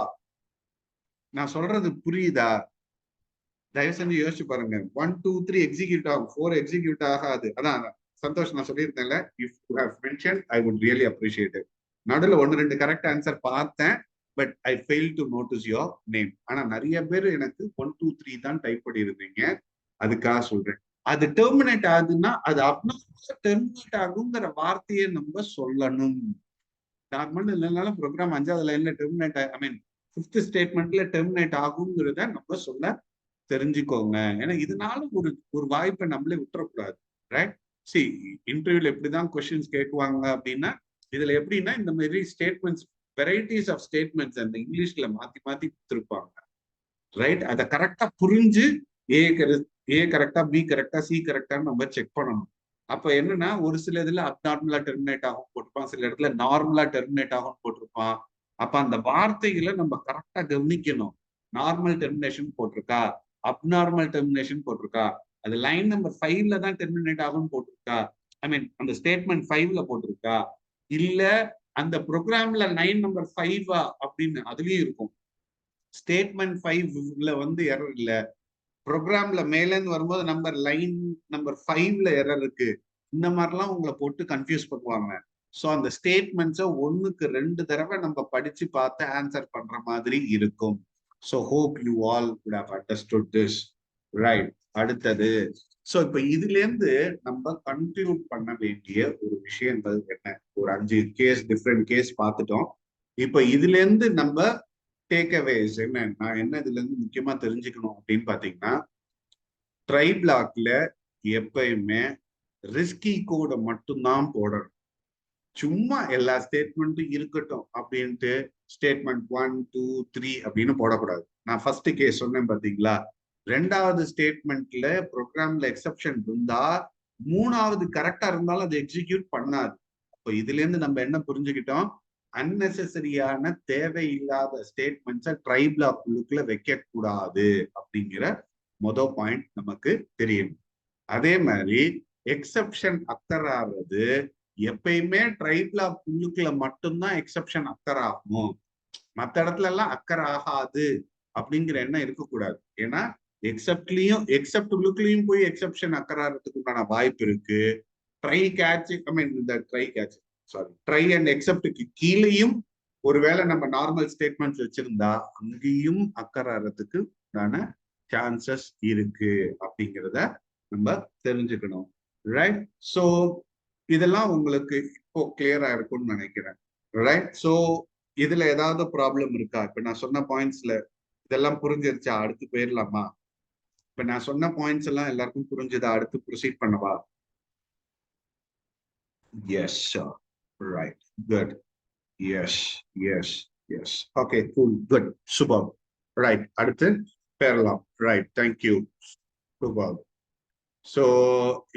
நான் சொல்றது புரியுதா? தயவு செஞ்சு யோசிச்சு பாருங்க. 1 2 3 எக்ஸிக்யூட் ஆகும், 4 எக்ஸிக்யூட் ஆகாது. அதான் சந்தோஷ் நான் சொல்லியிருந்தேன்ல, if you have mention I would really appreciate it. நடுவில் 1 2 கரெக்ட் ஆன்சர் பார்த்தேன், but I fail to notice your name. ஆனா நிறைய பேர் எனக்கு 1 2 3 தான் டைப் பண்ணியிருந்தீங்க. அதுக்காக சொல்றேன். அது டெர்மினேட் ஆகுதுன்னா அது அப்நார்மலா டெர்மினேட் ஆகுங்கிற வார்த்தையை நம்ம சொல்லணும். நார்மல் இல்லைனாலும் ப்ரோக்ராம் 5வது லைன்ல டெர்மினேட், ஐ மீன் 5th ஸ்டேட்மெண்ட்ல டெர்மினேட் ஆகுங்கிறத நம்ம சொல்ல தெரிஞ்சுக்கோங்க. ஏன்னா இதனால ஒரு ஒரு வாய்ப்பை நம்மளே விட்டுறக்கூடாது. ரைட். சி, இன்டர்வியூல எப்படிதான் கொஸ்டின்ஸ் கேட்குவாங்க அப்படின்னா, இதுல எப்படின்னா இந்த மாதிரி ஸ்டேட்மெண்ட்ஸ், வெரைட்டிஸ் ஆஃப் ஸ்டேட்மெண்ட்ஸ் அந்த இங்கிலீஷ்ல மாத்தி மாத்தி கொடுத்துருப்பாங்க. ரைட். அதை கரெக்டா புரிஞ்சு ஏ கரெக்டா, பி கரெக்டா, சி கரெக்டான்னு நம்ம செக் பண்ணணும். அப்ப என்னன்னா, ஒரு சில இதுல அப்நார்மலா டெர்மினேட் ஆகும் போட்டிருப்பான், சில இடத்துல நார்மலா டெர்மினேட் ஆகும் போட்டிருப்பான். அப்ப அந்த வார்த்தைகளை நம்ம கரெக்டா கவனிக்கணும். நார்மல் டெர்மினேஷன் போட்டிருக்கா, அப்நார்மல் டெர்மினேஷன் போட்டிருக்கா, அது லைன் நம்பர் 5ல தான் டெர்மினேட் ஆகும் போட்டிருக்கா, ஐ மீன் அந்த ஸ்டேட்மெண்ட் 5ல போட்டிருக்கா, இல்ல அந்த ப்ரோக்ராம்ல லைன் நம்பர் 5 அப்படின்னு அதுலயும் இருக்கும். ஸ்டேட்மெண்ட் 5ல வந்து எரர் இல்ல, ப்ரோக்ராம்ல மேல இருந்து வரும்போது லைன் நம்பர் 5ல எரர் இருக்கு. இந்த மாதிரிலாம் உங்களை போட்டு கன்ஃபியூஸ் பண்ணுவாங்க. ஸோ அந்த ஸ்டேட்மெண்ட்ஸை 1க்கு 2 தடவை நம்ம படிச்சு பார்த்து ஆன்சர் பண்ற மாதிரி இருக்கும். So hope you all would have understood this. Right. அடுத்தது, ஸோ இப்போ இதுல இருந்து நம்ம கன்க்ளூட் பண்ண வேண்டிய ஒரு விஷயங்கள் என்ன? ஒரு 5 கேஸ், டிஃப்ரெண்ட் கேஸ் பார்த்துட்டோம். இப்போ இதுல இருந்து நம்ம டேக் அவேஸ் என்ன, நான் என்ன இதுல இருந்து முக்கியமா தெரிஞ்சுக்கணும் அப்படின்னு பாத்தீங்கன்னா, ட்ரை பிளாக்ல எப்பயுமே ரிஸ்கி கோடை மட்டும்தான் போடணும். சும்மா எல்லா ஸ்டேட்மெண்ட்டும் இருக்கட்டும் அப்படின்ட்டு ஸ்டேட்மெண்ட் 1 2 3 அப்படின்னு போடக்கூடாது. நான் ஃபர்ஸ்ட் கேஸ் சொன்னேன் பாத்தீங்களா, 2வது ஸ்டேட்மெண்ட்ல ப்ரோக்ராம்ல எக்ஸெப்ஷன் இருந்தா 3வது கரெக்டா இருந்தாலும் அது எக்ஸிக்யூட் பண்ணாது. அப்போ இதுல இருந்து நம்ம என்ன புரிஞ்சுக்கிட்டோம்? அன்னெசரியான தேவையில்லாத ஸ்டேட்மெண்ட்ஸை ட்ரை பிளாக் உள்ளுக்குள்ள வைக்க கூடாது அப்படிங்கிற மொதல் பாயிண்ட் நமக்கு தெரியும். அதே மாதிரி எக்ஸெப்ஷன் அக்கர் ஆகிறது எப்பயுமே ட்ரை பிளாக் உள்ளுக்குள்ள மட்டும்தான் எக்ஸெப்ஷன் அக்கர் ஆகும், மற்ற இடத்துல எல்லாம் அக்கர் ஆகாது அப்படிங்கிற எண்ணம் இருக்கக்கூடாது. ஏன்னா எக்ஸெப்ட் உள்ளுக்குள்ளயும் போய் எக்ஸெப்ஷன் அக்கர் ஆகிறதுக்கு உண்டான வாய்ப்பு இருக்கு. ட்ரை கேட்ச், ஐ மீன் இந்த ட்ரை அண்ட் எக்ஸெப்டுக்கு கீழேயும் ஒருவேளை நம்ம நார்மல் ஸ்டேட்மெண்ட்ஸ் வச்சிருந்தா அங்கேயும் அக்கர் ஆகிறதுக்கு உண்டான சான்சஸ் இருக்கு அப்படிங்கிறத நம்ம தெரிஞ்சுக்கணும். ரைட்? ஸோ இதெல்லாம் உங்களுக்கு இப்போ கிளியரா இருக்கும்னு நினைக்கிறேன். ரைட்? ஸோ இதுல ஏதாவது ப்ராப்ளம் இருக்கா? இப்ப நான் சொன்ன பாயிண்ட்ஸ்ல இதெல்லாம் புரிஞ்சிருச்சா? அடுத்து போயிடலாமா? இப்ப நான் சொன்ன பாயிண்ட்ஸ் எல்லாம் எல்லாருக்கும் புரிஞ்சுதா? அடுத்து ப்ரொசீட் பண்ணவா? Yes sir. Right, good. Yes, yes, yes. Okay, cool, good, super. Right, அடுத்து பேரலாம். Right, thank you. சூப்பர். ஸோ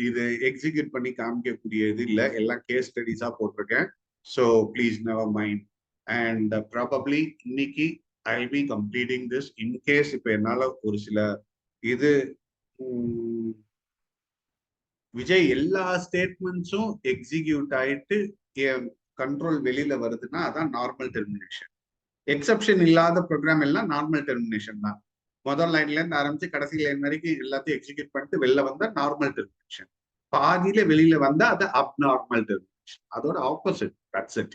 இது எக்ஸிக்யூட் பண்ணி காமிக்கக்கூடியது இல்லை, எல்லாம் கேஸ் ஸ்டடிஸா போட்டிருக்கேன். So please never mind. And probably இன்னைக்கு I will be completing this. In case இப்போ என்னால் ஒரு சில இது விஜய் எல்லா ஸ்டேட்மெண்ட்ஸும் எக்ஸிக்யூட் ஆயிட்டு என் கண்ட்ரோல் வெளியில வருதுன்னா அதான் நார்மல் டெர்மினேஷன். எக்ஸப்ஷன் இல்லாத ப்ரோக்ராம் எல்லாம் நார்மல் டெர்மினேஷன் தான். முதல் லைன்ல இருந்து ஆரம்பிச்சு கடைசி லைன் வரைக்கும் எல்லாத்தையும் எக்ஸிக்யூட் பண்ணிட்டு வெளில வந்தா நார்மல் டெர்மினேஷன். பாதியில வெளியில வந்தா அது அப்நார்மல் டெர்மினேஷன். அதோட opposite. That's it.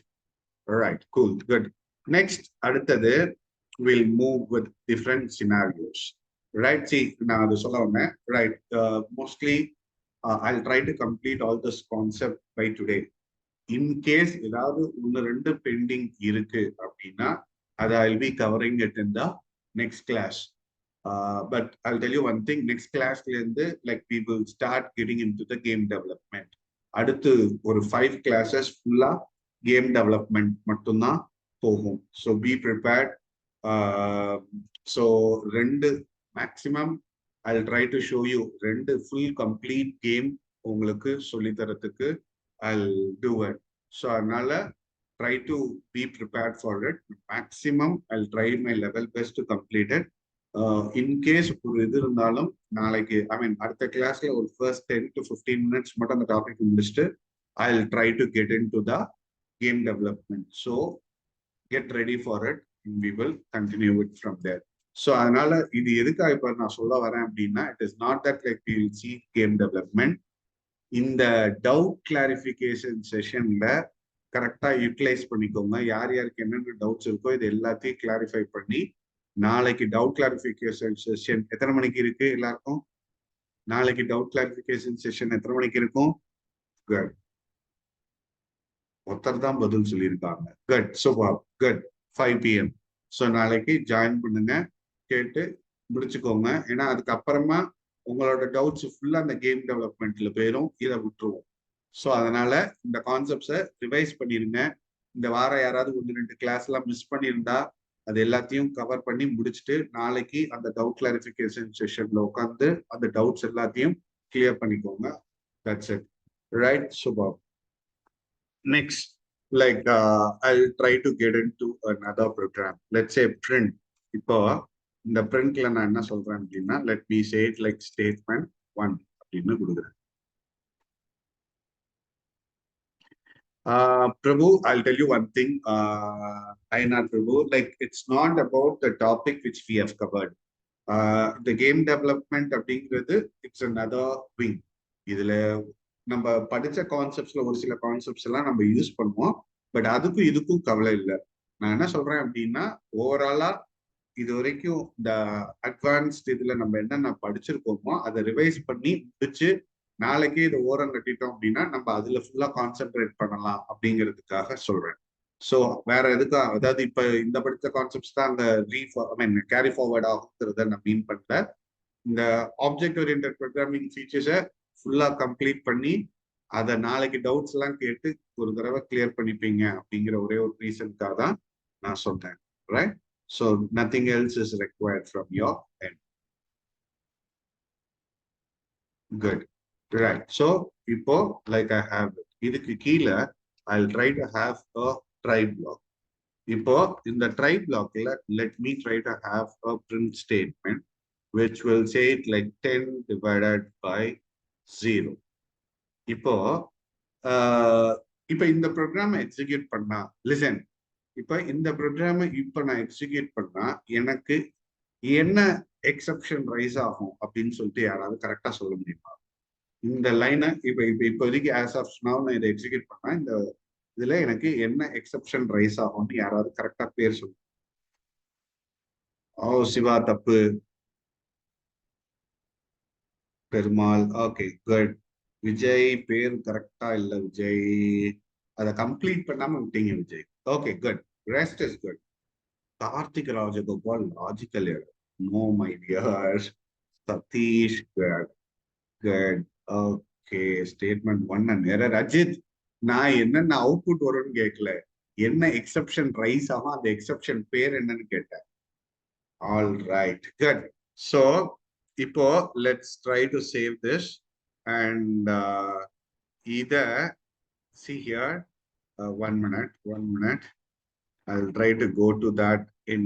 Right, cool, good. Next அடுத்தது will move with different scenarios. Right, see நான் அது சொல்ல வந்தேன். Right, mostly I'll try to complete all this concept by today. In case ஏதாவது ஒன்று ரெண்டு பெண்டிங் இருக்கு அப்படின்னா அது I'll be covering it in the next class. But I'll tell you one thing, next classல இருந்து like we will start getting into the game development. அடுத்து ஒரு 5 classes ஃபுல்லா கேம் டெவலப்மெண்ட் மட்டும்தான் போகும். So be prepared. ஸோ ரெண்டு maximum I'll try to show you ரெண்டு full complete game உங்களுக்கு சொல்லி தரத்துக்கு I'll do it. So அதனால try to be prepared for it. Maximum I'll try my level best to complete it. In case ஒரு இது இருந்தாலும் நாளைக்கு அடுத்த கிளாஸ்ல ஒரு first 10 to 15 minutes மட்டும் அந்த டாபிக் முடிச்சுட்டு I'll try to get into the game development. So get ready for it and we will continue it from there. So அதனால இது எதுக்காக இப்ப நான் சொல்ல வரேன் அப்படின்னா, it is not that like we will see game development. இந்த டவுட் கிளாரிஃபிகேஷன் செஷன்ல கரெக்டா யூட்டிலைஸ் பண்ணிக்கோங்க. யார் யாருக்கு என்னென்ன டவுட்ஸ் இருக்கோ இது எல்லாத்தையும் கிளாரிஃபை பண்ணி நாளைக்கு டவுட் கிளாரிஃபிகேஷன் செஷன் எத்தனை மணிக்கு இருக்கு எல்லாருக்கும்? நாளைக்கு டவுட் கிளாரிஃபிகேஷன் செஷன் எத்தனை மணிக்கு இருக்கும்? குட், ஒருத்தர் தான் பதில் சொல்லியிருக்காங்க. Good, super, good. 5 PM. So நாளைக்கு ஜாயின் பண்ணுங்க, கேட்டு முடிச்சுக்கோங்க. ஏன்னா அதுக்கப்புறமா உங்களோட டவுட்ஸ் ஃபுல்லா அந்த கேம் டெவலப்மெண்ட்ல போயிடும், இதை விட்டுருவோம். ஸோ அதனால இந்த கான்செப்ட்ஸை ரிவைஸ் பண்ணிருங்க. இந்த வாரம் யாராவது 1-2 கிளாஸ் எல்லாம் மிஸ் பண்ணியிருந்தா அது எல்லாத்தையும் கவர் பண்ணி முடிச்சுட்டு நாளைக்கு அந்த டவுட் கிளாரிஃபிகேஷன் செஷன்ல உட்காந்து அந்த டவுட்ஸ் எல்லாத்தையும் கிளியர் பண்ணிக்கோங்க. That's it. Right, super. Next, like I'll try to get into another program. Let's say print. இப்போ இந்த printல நான் என்ன சொல்றேன் அப்படின்னா, let me say it like statement 1 அப்படின்னு கொடுக்குறேன். Prabhu, I'll tell you one thing. Ainar Prabhu, like it's not about the topic which we have covered. The game development அப்படிங்கிறது it's another wing. இதுல நம்ம படிச்ச கான்செப்ட்ஸ்ல ஒரு சில கான்செப்ட்ஸ் எல்லாம் நம்ம யூஸ் பண்ணுவோம். பட் அதுக்கும் இதுக்கும் கவலை இல்லை. நான் என்ன சொல்றேன் அப்படின்னா, ஓவராலா இது வரைக்கும் இந்த அட்வான்ஸ்ட் இதுல நம்ம என்னென்ன படிச்சிருக்கோமோ அதை ரிவைஸ் பண்ணி முடிச்சு நாளைக்கே இதை ஓரம் கட்டிட்டோம் அப்படின்னா நம்ம அதுல ஃபுல்லா கான்சென்ட்ரேட் பண்ணலாம் அப்படிங்கிறதுக்காக சொல்றேன். ஸோ வேற எதுக்கா, அதாவது இப்ப இந்த படித்த கான்செப்ட்ஸ் தான் அந்த கேரி ஃபார்வர்ட் ஆகுங்கிறத நான் மீன் பண்ணல. இந்த ஆப்ஜெக்ட் ஓரியன்டட் ப்ரோக்ராமிங் ஃபீச்சர்ஸை ஃபுல்லா கம்ப்ளீட் பண்ணி அதை நாளைக்கு டவுட்ஸ் எல்லாம் கேட்டு ஒரு தடவை கிளியர் பண்ணிப்பீங்க அப்படிங்கிற ஒரே ஒரு ரீசனுக்காக தான் நான் சொன்னேன். Right? So nothing else is required from your end. Good, right. So இப்போ லைக் ஐ ஹேவ் இட், இதுக்கு கீழே I will try to have a try block. இப்போ இந்த ட்ரை பிளாக்ல let me try to have a print statement which will say it like 10 divided by 0. இப்போ இந்த ப்ரோக்ராமை எக்ஸிக்யூட் பண்ணா, லிசன், இப்ப இந்த ப்ரோக்ராமை இப்ப நான் எக்ஸிக்யூட் பண்ணா எனக்கு என்ன எக்ஸப்ஷன் ரைஸ் ஆகும் அப்படின்னு சொல்லிட்டு யாராவது கரெக்டா சொல்ல முடியுமா? இந்த லைனை இப்போதைக்கு ஆஸ் ஆஃப் நவ் நான் இதை எக்ஸிக்யூட் பண்ணா இந்த இதுல எனக்கு என்ன எக்ஸப்ஷன் ரைஸ் ஆகும்னு யாராவது கரெக்டா பேர் சொல்லுங்க. ஓ சிவா, தப்பு. Perumal, okay, good. விஜய் பேர் கரெக்டா இல்ல விஜய், அதை கம்ப்ளீட் பண்ணாம விட்டீங்க Vijay. Okay good, rest is good. Karthik Rajagopal logical error. No my dear Satish, good good. Okay, statement 1 and error. Ajith, நான் என்னென்ன அவுட்புட் வரும்னு கேட்கல, என்ன எக்ஸெப்ஷன் ரைஸ் ஆகும் அந்த எக்ஸெப்ஷன் பேர் என்னன்னு கேட்டேன். All right, good. ஸோ இப்போ let's try to save this and இத see here. 1 minute. I'll try to go to that in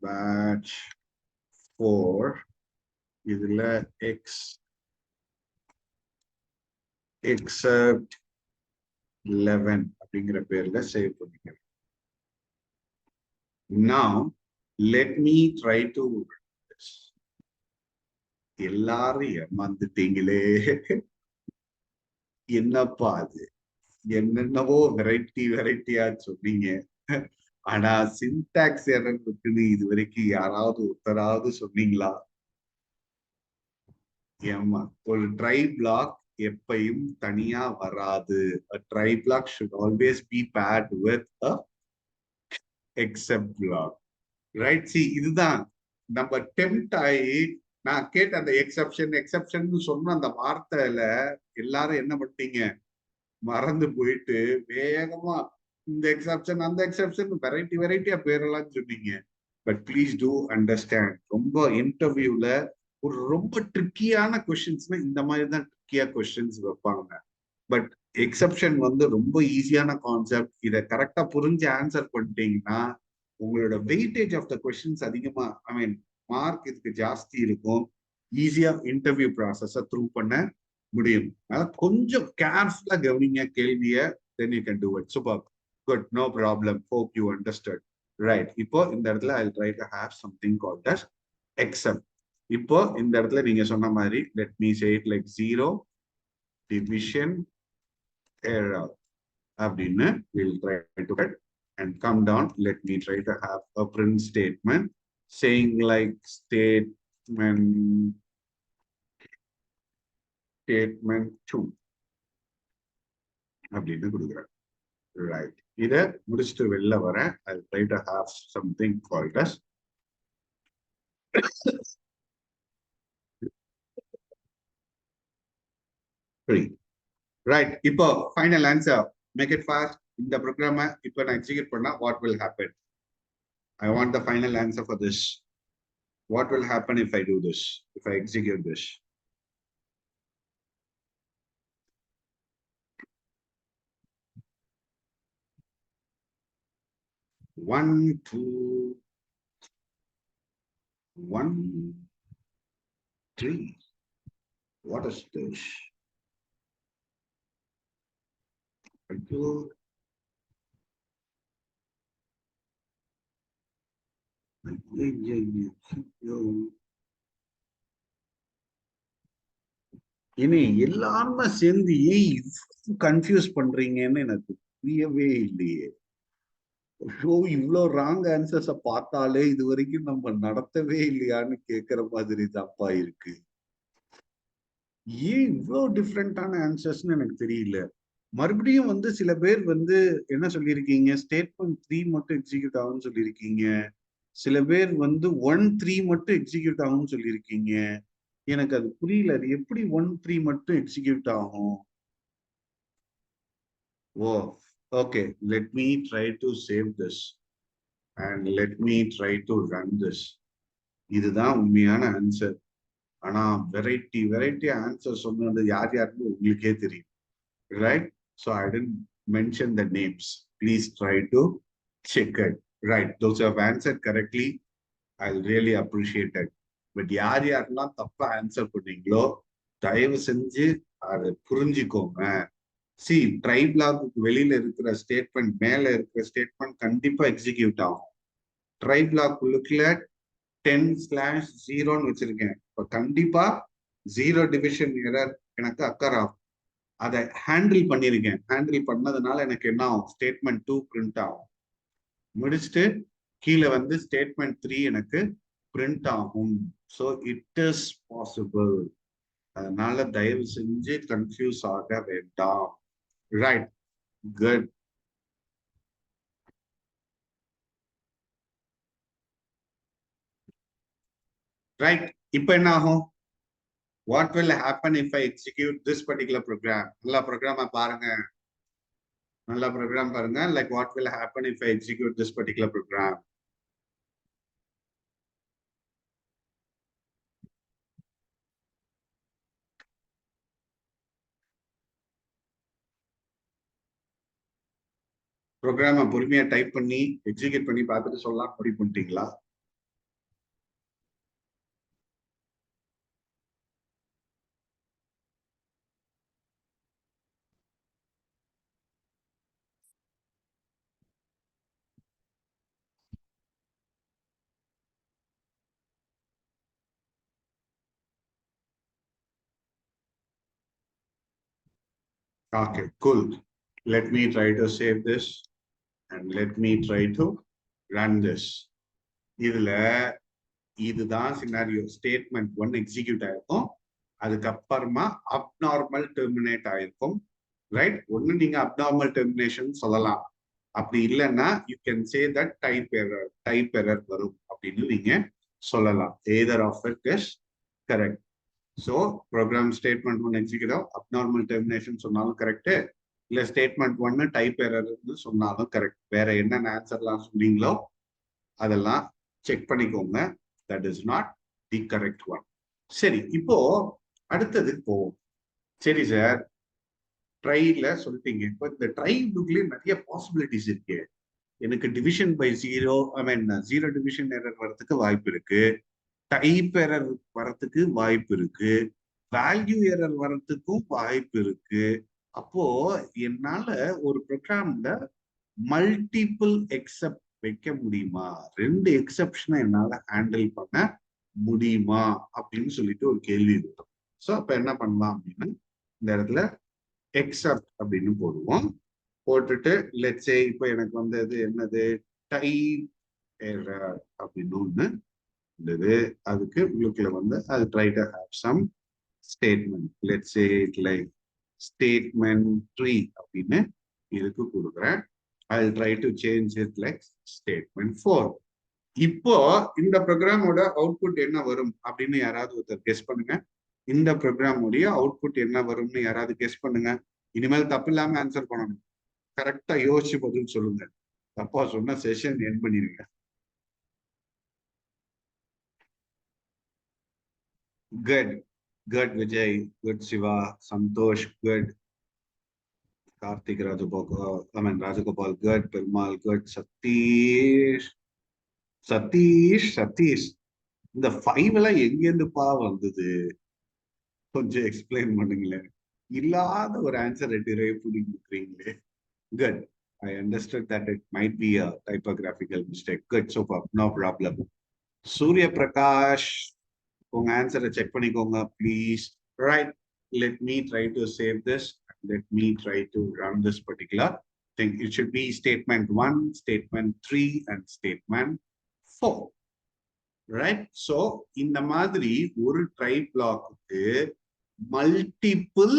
batch 4. இதுல except 11 அப்படிங்கிற பேர்ல சேவ் பண்ணிக்கிறேன். Now let me try to எல்லாரும் ஏமாந்துட்டீங்களே, என்னப்பா அது, என்னென்னவோ வெரைட்டியா சொன்னீங்க, ஆனா சின்டாக்ஸ் எரர் இருக்குன்னு இது வரைக்கும் யாராவது ஒருத்தராவது சொன்னீங்களா? ஏமா, ஒரு ட்ரை பிளாக் எப்பையும் தனியா வராது. A try block should always be paired with a except block, right? See, இதுதான் நம்ம டெம்ப்ட் ஆகி நான் கேட்ட அந்த எக்ஸெப்ஷன் சொன்ன அந்த வார்த்தையில எல்லாரும் என்ன பண்ணிட்டீங்க, மறந்து போயிட்டு வேகமா இந்த எக்ஸெப்ஷன் அந்த எக்ஸெப்ஷன் வெரைட்டியா பேரெல்லாம் சொன்னீங்க. பட் ப்ளீஸ் டூ அண்டர்ஸ்டாண்ட், ரொம்ப இன்டர்வியூல ஒரு ரொம்ப ட்ரிக்கியான கொஸ்டின்ஸ்னா இந்த மாதிரி தான் ட்ரிக்கியா கொஸ்டின்ஸ் வைப்பாங்க. பட் எக்ஸெப்ஷன் வந்து ரொம்ப ஈஸியான கான்செப்ட். இதை கரெக்டா புரிஞ்சு ஆன்சர் பண்ணிட்டீங்கன்னா உங்களோட வெயிட்டேஜ் ஆஃப் த கொஸ்டின்ஸ் அதிகமா, ஐ மீன் மார்க் இதுக்கு ஜாஸ்தி இருக்கும். ஈஸியா இன்டர்வியூ ப்ராசஸ த்ரூ பண்ண முடியும். கொஞ்சம் கேர்ஃபுல்லா கவனிங்க கேள்விய, then you can do it. Super, good, no problem, hope you understand. Right, இப்போ இந்த இடத்துல I try to have something called as except. இப்போ இந்த இடத்துல நீங்க சொன்ன மாதிரி let me say it like 0 division error அப்படின்னு we'll try to get and come down. Let me try to have a print statement saying like statement 2 அப்படின்னு கொடுக்குறேன். Right, இதை முடிச்சுட்டு வெளில வரேன். I'll try to have something called as free. Right, இப்போ final answer, make it fast. இந்த ப்ரோக்ராமை இப்போ நான் எக்ஸிக்யூட் பண்ணா what will happen? I want the final answer for this. What will happen if I do this, if I execute this? One, two, 1, 3. What is this? இனி எல்லாருமே சேர்ந்து ஏன் confuse பண்றீங்கன்னு எனக்கு புரியவே இல்லையே. இவ்வளவு ராங் ஆன்சர்ஸ பார்த்தாலே இது வரைக்கும் நம்ம நடத்தவே இல்லையான்னு கேட்கிற மாதிரி தான்ப்பா இருக்கு. ஏன் இவ்வளவு டிஃப்ரெண்டான ஆன்சர்ஸ்ன்னு எனக்கு தெரியல. மறுபடியும் வந்து சில பேர் வந்து என்ன சொல்லியிருக்கீங்க, ஸ்டேட்மெண்ட் 3 மட்டும் எக்ஸிக்யூட் ஆகும்னு சொல்லியிருக்கீங்க. சில பேர் வந்து 1, 3 மட்டும் எக்ஸிக்யூட் ஆகும்னு சொல்லியிருக்கீங்க. எனக்கு அது புரியல, அது எப்படி 1, 3 மட்டும் எக்ஸிக்யூட் ஆகும்? ஓ, okay, let me try to save this and let me try to run this. இதுதான் உண்மையான ஆன்சர். ஆனா வெரைட்டி ஆன்சர் சொன்னது யார் யாருன்னு உங்களுக்கே தெரியும், right? So I didn't mention the names. Please try to check it. Right, those who have answered correctly, I'll really appreciate it. But யார் யாரெல்லாம் தப்பா ஆன்சர் பண்ணீங்களோ தயவு செஞ்சு அதை புரிஞ்சுக்கோங்க. சி, ட்ரை பிளாக்கு வெளியில இருக்கிற ஸ்டேட்மெண்ட் மேல இருக்கிற ஸ்டேட்மெண்ட் கண்டிப்பா எக்ஸிக்யூட் ஆகும். ட்ரை பிளாக் உள்ளுக்குள்ள 10/0 வச்சிருக்கேன். இப்ப கண்டிப்பா 0 டிவிஷன் எரர் எனக்கு அக்கர் ஆகும். அதை ஹேண்டில் பண்ணிருக்கேன். ஹேண்டில் பண்ணதுனால எனக்கு என்ன ஆகும், ஸ்டேட்மெண்ட் 2 பிரிண்ட் ஆகும். முடிச்சுட்டு கீழே வந்து ஸ்டேட்மெண்ட் 3 எனக்கு பிரிண்ட் ஆகும். So it is possible. அதனால தயவு செஞ்சு கன்ஃபியூஸ் ஆக வேண்டாம். Right, good. ரைட், இப்ப என்ன ஆகும்? What will happen if I execute this particular program? நல்ல ப்ரோக்ராம பாருங்க, நல்ல ப்ரோக்ராம் பாருங்க. Like what will happen if I execute this particular program? ப்ரோக்ராம பொறுமையா டைப் பண்ணி எக்ஸிக்யூட் பண்ணி பார்த்துட்டு சொல்லலாம் முடிவு பண்ணிட்டீங்களா? Okay, cool. Let me try to save this and let me try to run this. இதுல இதுதான் சினாரியோ. ஸ்டேட்மெண்ட் 1 எக்ஸிக்யூட் ஆயிருக்கும், அதுக்கப்புறமா அப்நார்மல் டெர்மினேட் ஆயிருக்கும். ரைட், ஒண்ணு நீங்க அப்நார்மல் டெர்மினேஷன் சொல்லலாம், அப்படி இல்லைன்னா you can say that type error வரும் அப்படின்னு நீங்க சொல்லலாம். Either of it is correct. So program statement 1 execute ஆகும், அப்நார்மல் டெர்மினேஷன் சொன்னாலும் கரெக்ட், இல்ல ஸ்டேட்மெண்ட் 1 டைப் எரர்னு சொன்னாலும் கரெக்ட். வேற என்னென்ன ஆன்சர்லாம் சொன்னீங்களோ அதெல்லாம் செக் பண்ணிக்கோங்க. That is not the correct one. சரி, இப்போ அடுத்ததுக்கு போவோம். சரி சார், ட்ரைல சொல்லிட்டீங்க. இப்போ இந்த ட்ரை புக்லயே நிறைய பாசிபிலிட்டிஸ் இருக்கு. எனக்கு division by zero, I mean zero division error வரதுக்கு வாய்ப்பு இருக்கு, டைப் எரர் வரதுக்கு வாய்ப்பு இருக்கு, வேல்யூ எரர் வரதுக்கும் வாய்ப்பு இருக்கு. அப்போ என்னால ஒரு ப்ரோக்ராம்ல மல்டிபிள் எக்ஸப்ட் வைக்க முடியுமா? 2 எக்ஸப்ஷனை என்னால ஹேண்டில் பண்ண முடியுமா அப்படின்னு சொல்லிட்டு ஒரு கேள்வி இருக்கும். ஸோ அப்ப என்ன பண்ணலாம் அப்படின்னா, இந்த இடத்துல எக்ஸப்ட் அப்படின்னு போடுவோம். போட்டுட்டு லெட்ஸ் சே இப்போ எனக்கு வந்தது என்னது, டைப் எரர் அப்படின்னு ஒண்ணு இருந்தது. அதுக்கு உள்ளுக்குள்ள வந்து அது try to have some statement. Let's say it like statement 3 அப்படின்னு இதுக்கு கொடுக்குறேன். I'll try to change it like statement 4. இப்போ இந்த ப்ரோக்ராமோட அவுட்புட் என்ன வரும் அப்படின்னு யாராவது ஒருத்தர் கெஸ் பண்ணுங்க. இந்த ப்ரோக்ராமோடைய அவுட்புட் என்ன வரும்னு யாராவது கெஸ் பண்ணுங்க. இனிமேல் தப்பு இல்லாம ஆன்சர் பண்ணணும், கரெக்டா யோசிச்சு பதில் சொல்லுங்க. தப்பா சொன்னா செஷன் எண்ட் பண்ணிருங்க. Good, good Vijay, good Siva, Santhosh good, Karthik Rajagopal, I mean Rajagopal good, Perumal good, Satish Satish Satish இந்த 5 எல்லாம் எங்கேருந்துப்பா வந்தது? கொஞ்சம் எக்ஸ்பிளைன் பண்ணுங்களேன். இல்லாத ஒரு ஆன்சர் டிரைவ் பண்ணி கொடுக்குறீங்களே. Good, I understand that it might be a typographical mistake. Good, super, no problem. Surya Prakash, உங்க ஆன்சரை செக் பண்ணிக்கோங்க please. Right, let me try to save this and let me try to run this particular thing. It should be statement 1, statement 3 and statement 4. Right, so இந்த மாதிரி ஒரு try block multiple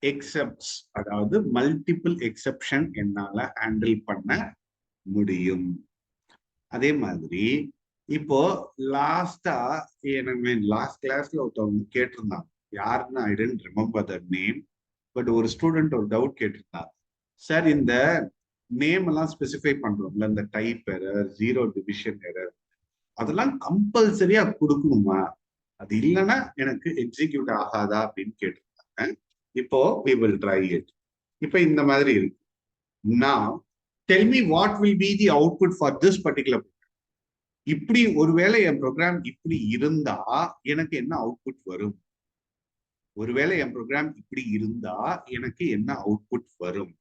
எக்ஸப்ட்ஸ், அதாவது multiple exception என்னால handle பண்ண முடியும். அதே மாதிரி இப்போ லாஸ்டா லாஸ்ட் கிளாஸ்ல ஒருத்தவங்க கேட்டிருந்தாங்க, யாருன்னு I didn't remember the name, but ஒரு ஸ்டூடெண்ட் ஒரு டவுட் கேட்டிருந்தாங்க. சார், இந்த நேம் எல்லாம் ஸ்பெசிஃபை பண்றோம்ல, இந்த type error, zero division error, அதெல்லாம் கம்பல்சரியா கொடுக்கணுமா? அது இல்லைன்னா எனக்கு எக்ஸிக்யூட் ஆகாதா அப்படின்னு கேட்டிருக்காங்க. இப்போ we will try it. இப்போ இந்த மாதிரி இருக்கு. Now tell me what will be the output for this particular program. இப்படி ஒருவேளை என் ப்ரோக்ராம் இப்படி இருந்தா எனக்கு என்ன அவுட்புட் வரும்? ஒருவேளை என் ப்ரோக்ராம் இப்படி இருந்தா எனக்கு என்ன அவுட்புட் வரும்?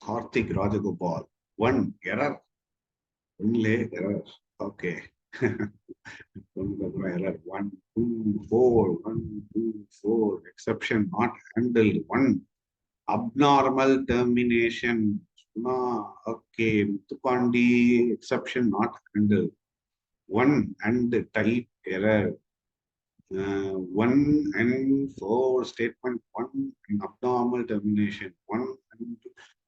Karthik Rajagopal, 1 error, only error. Okay. Error 1, 2, 4, 1, 2, 4, exception not handled, 1 abnormal termination. Okay, Muthupandi exception not handle 1 and type error 1 and 4 statement 1 and abnormal termination 1 and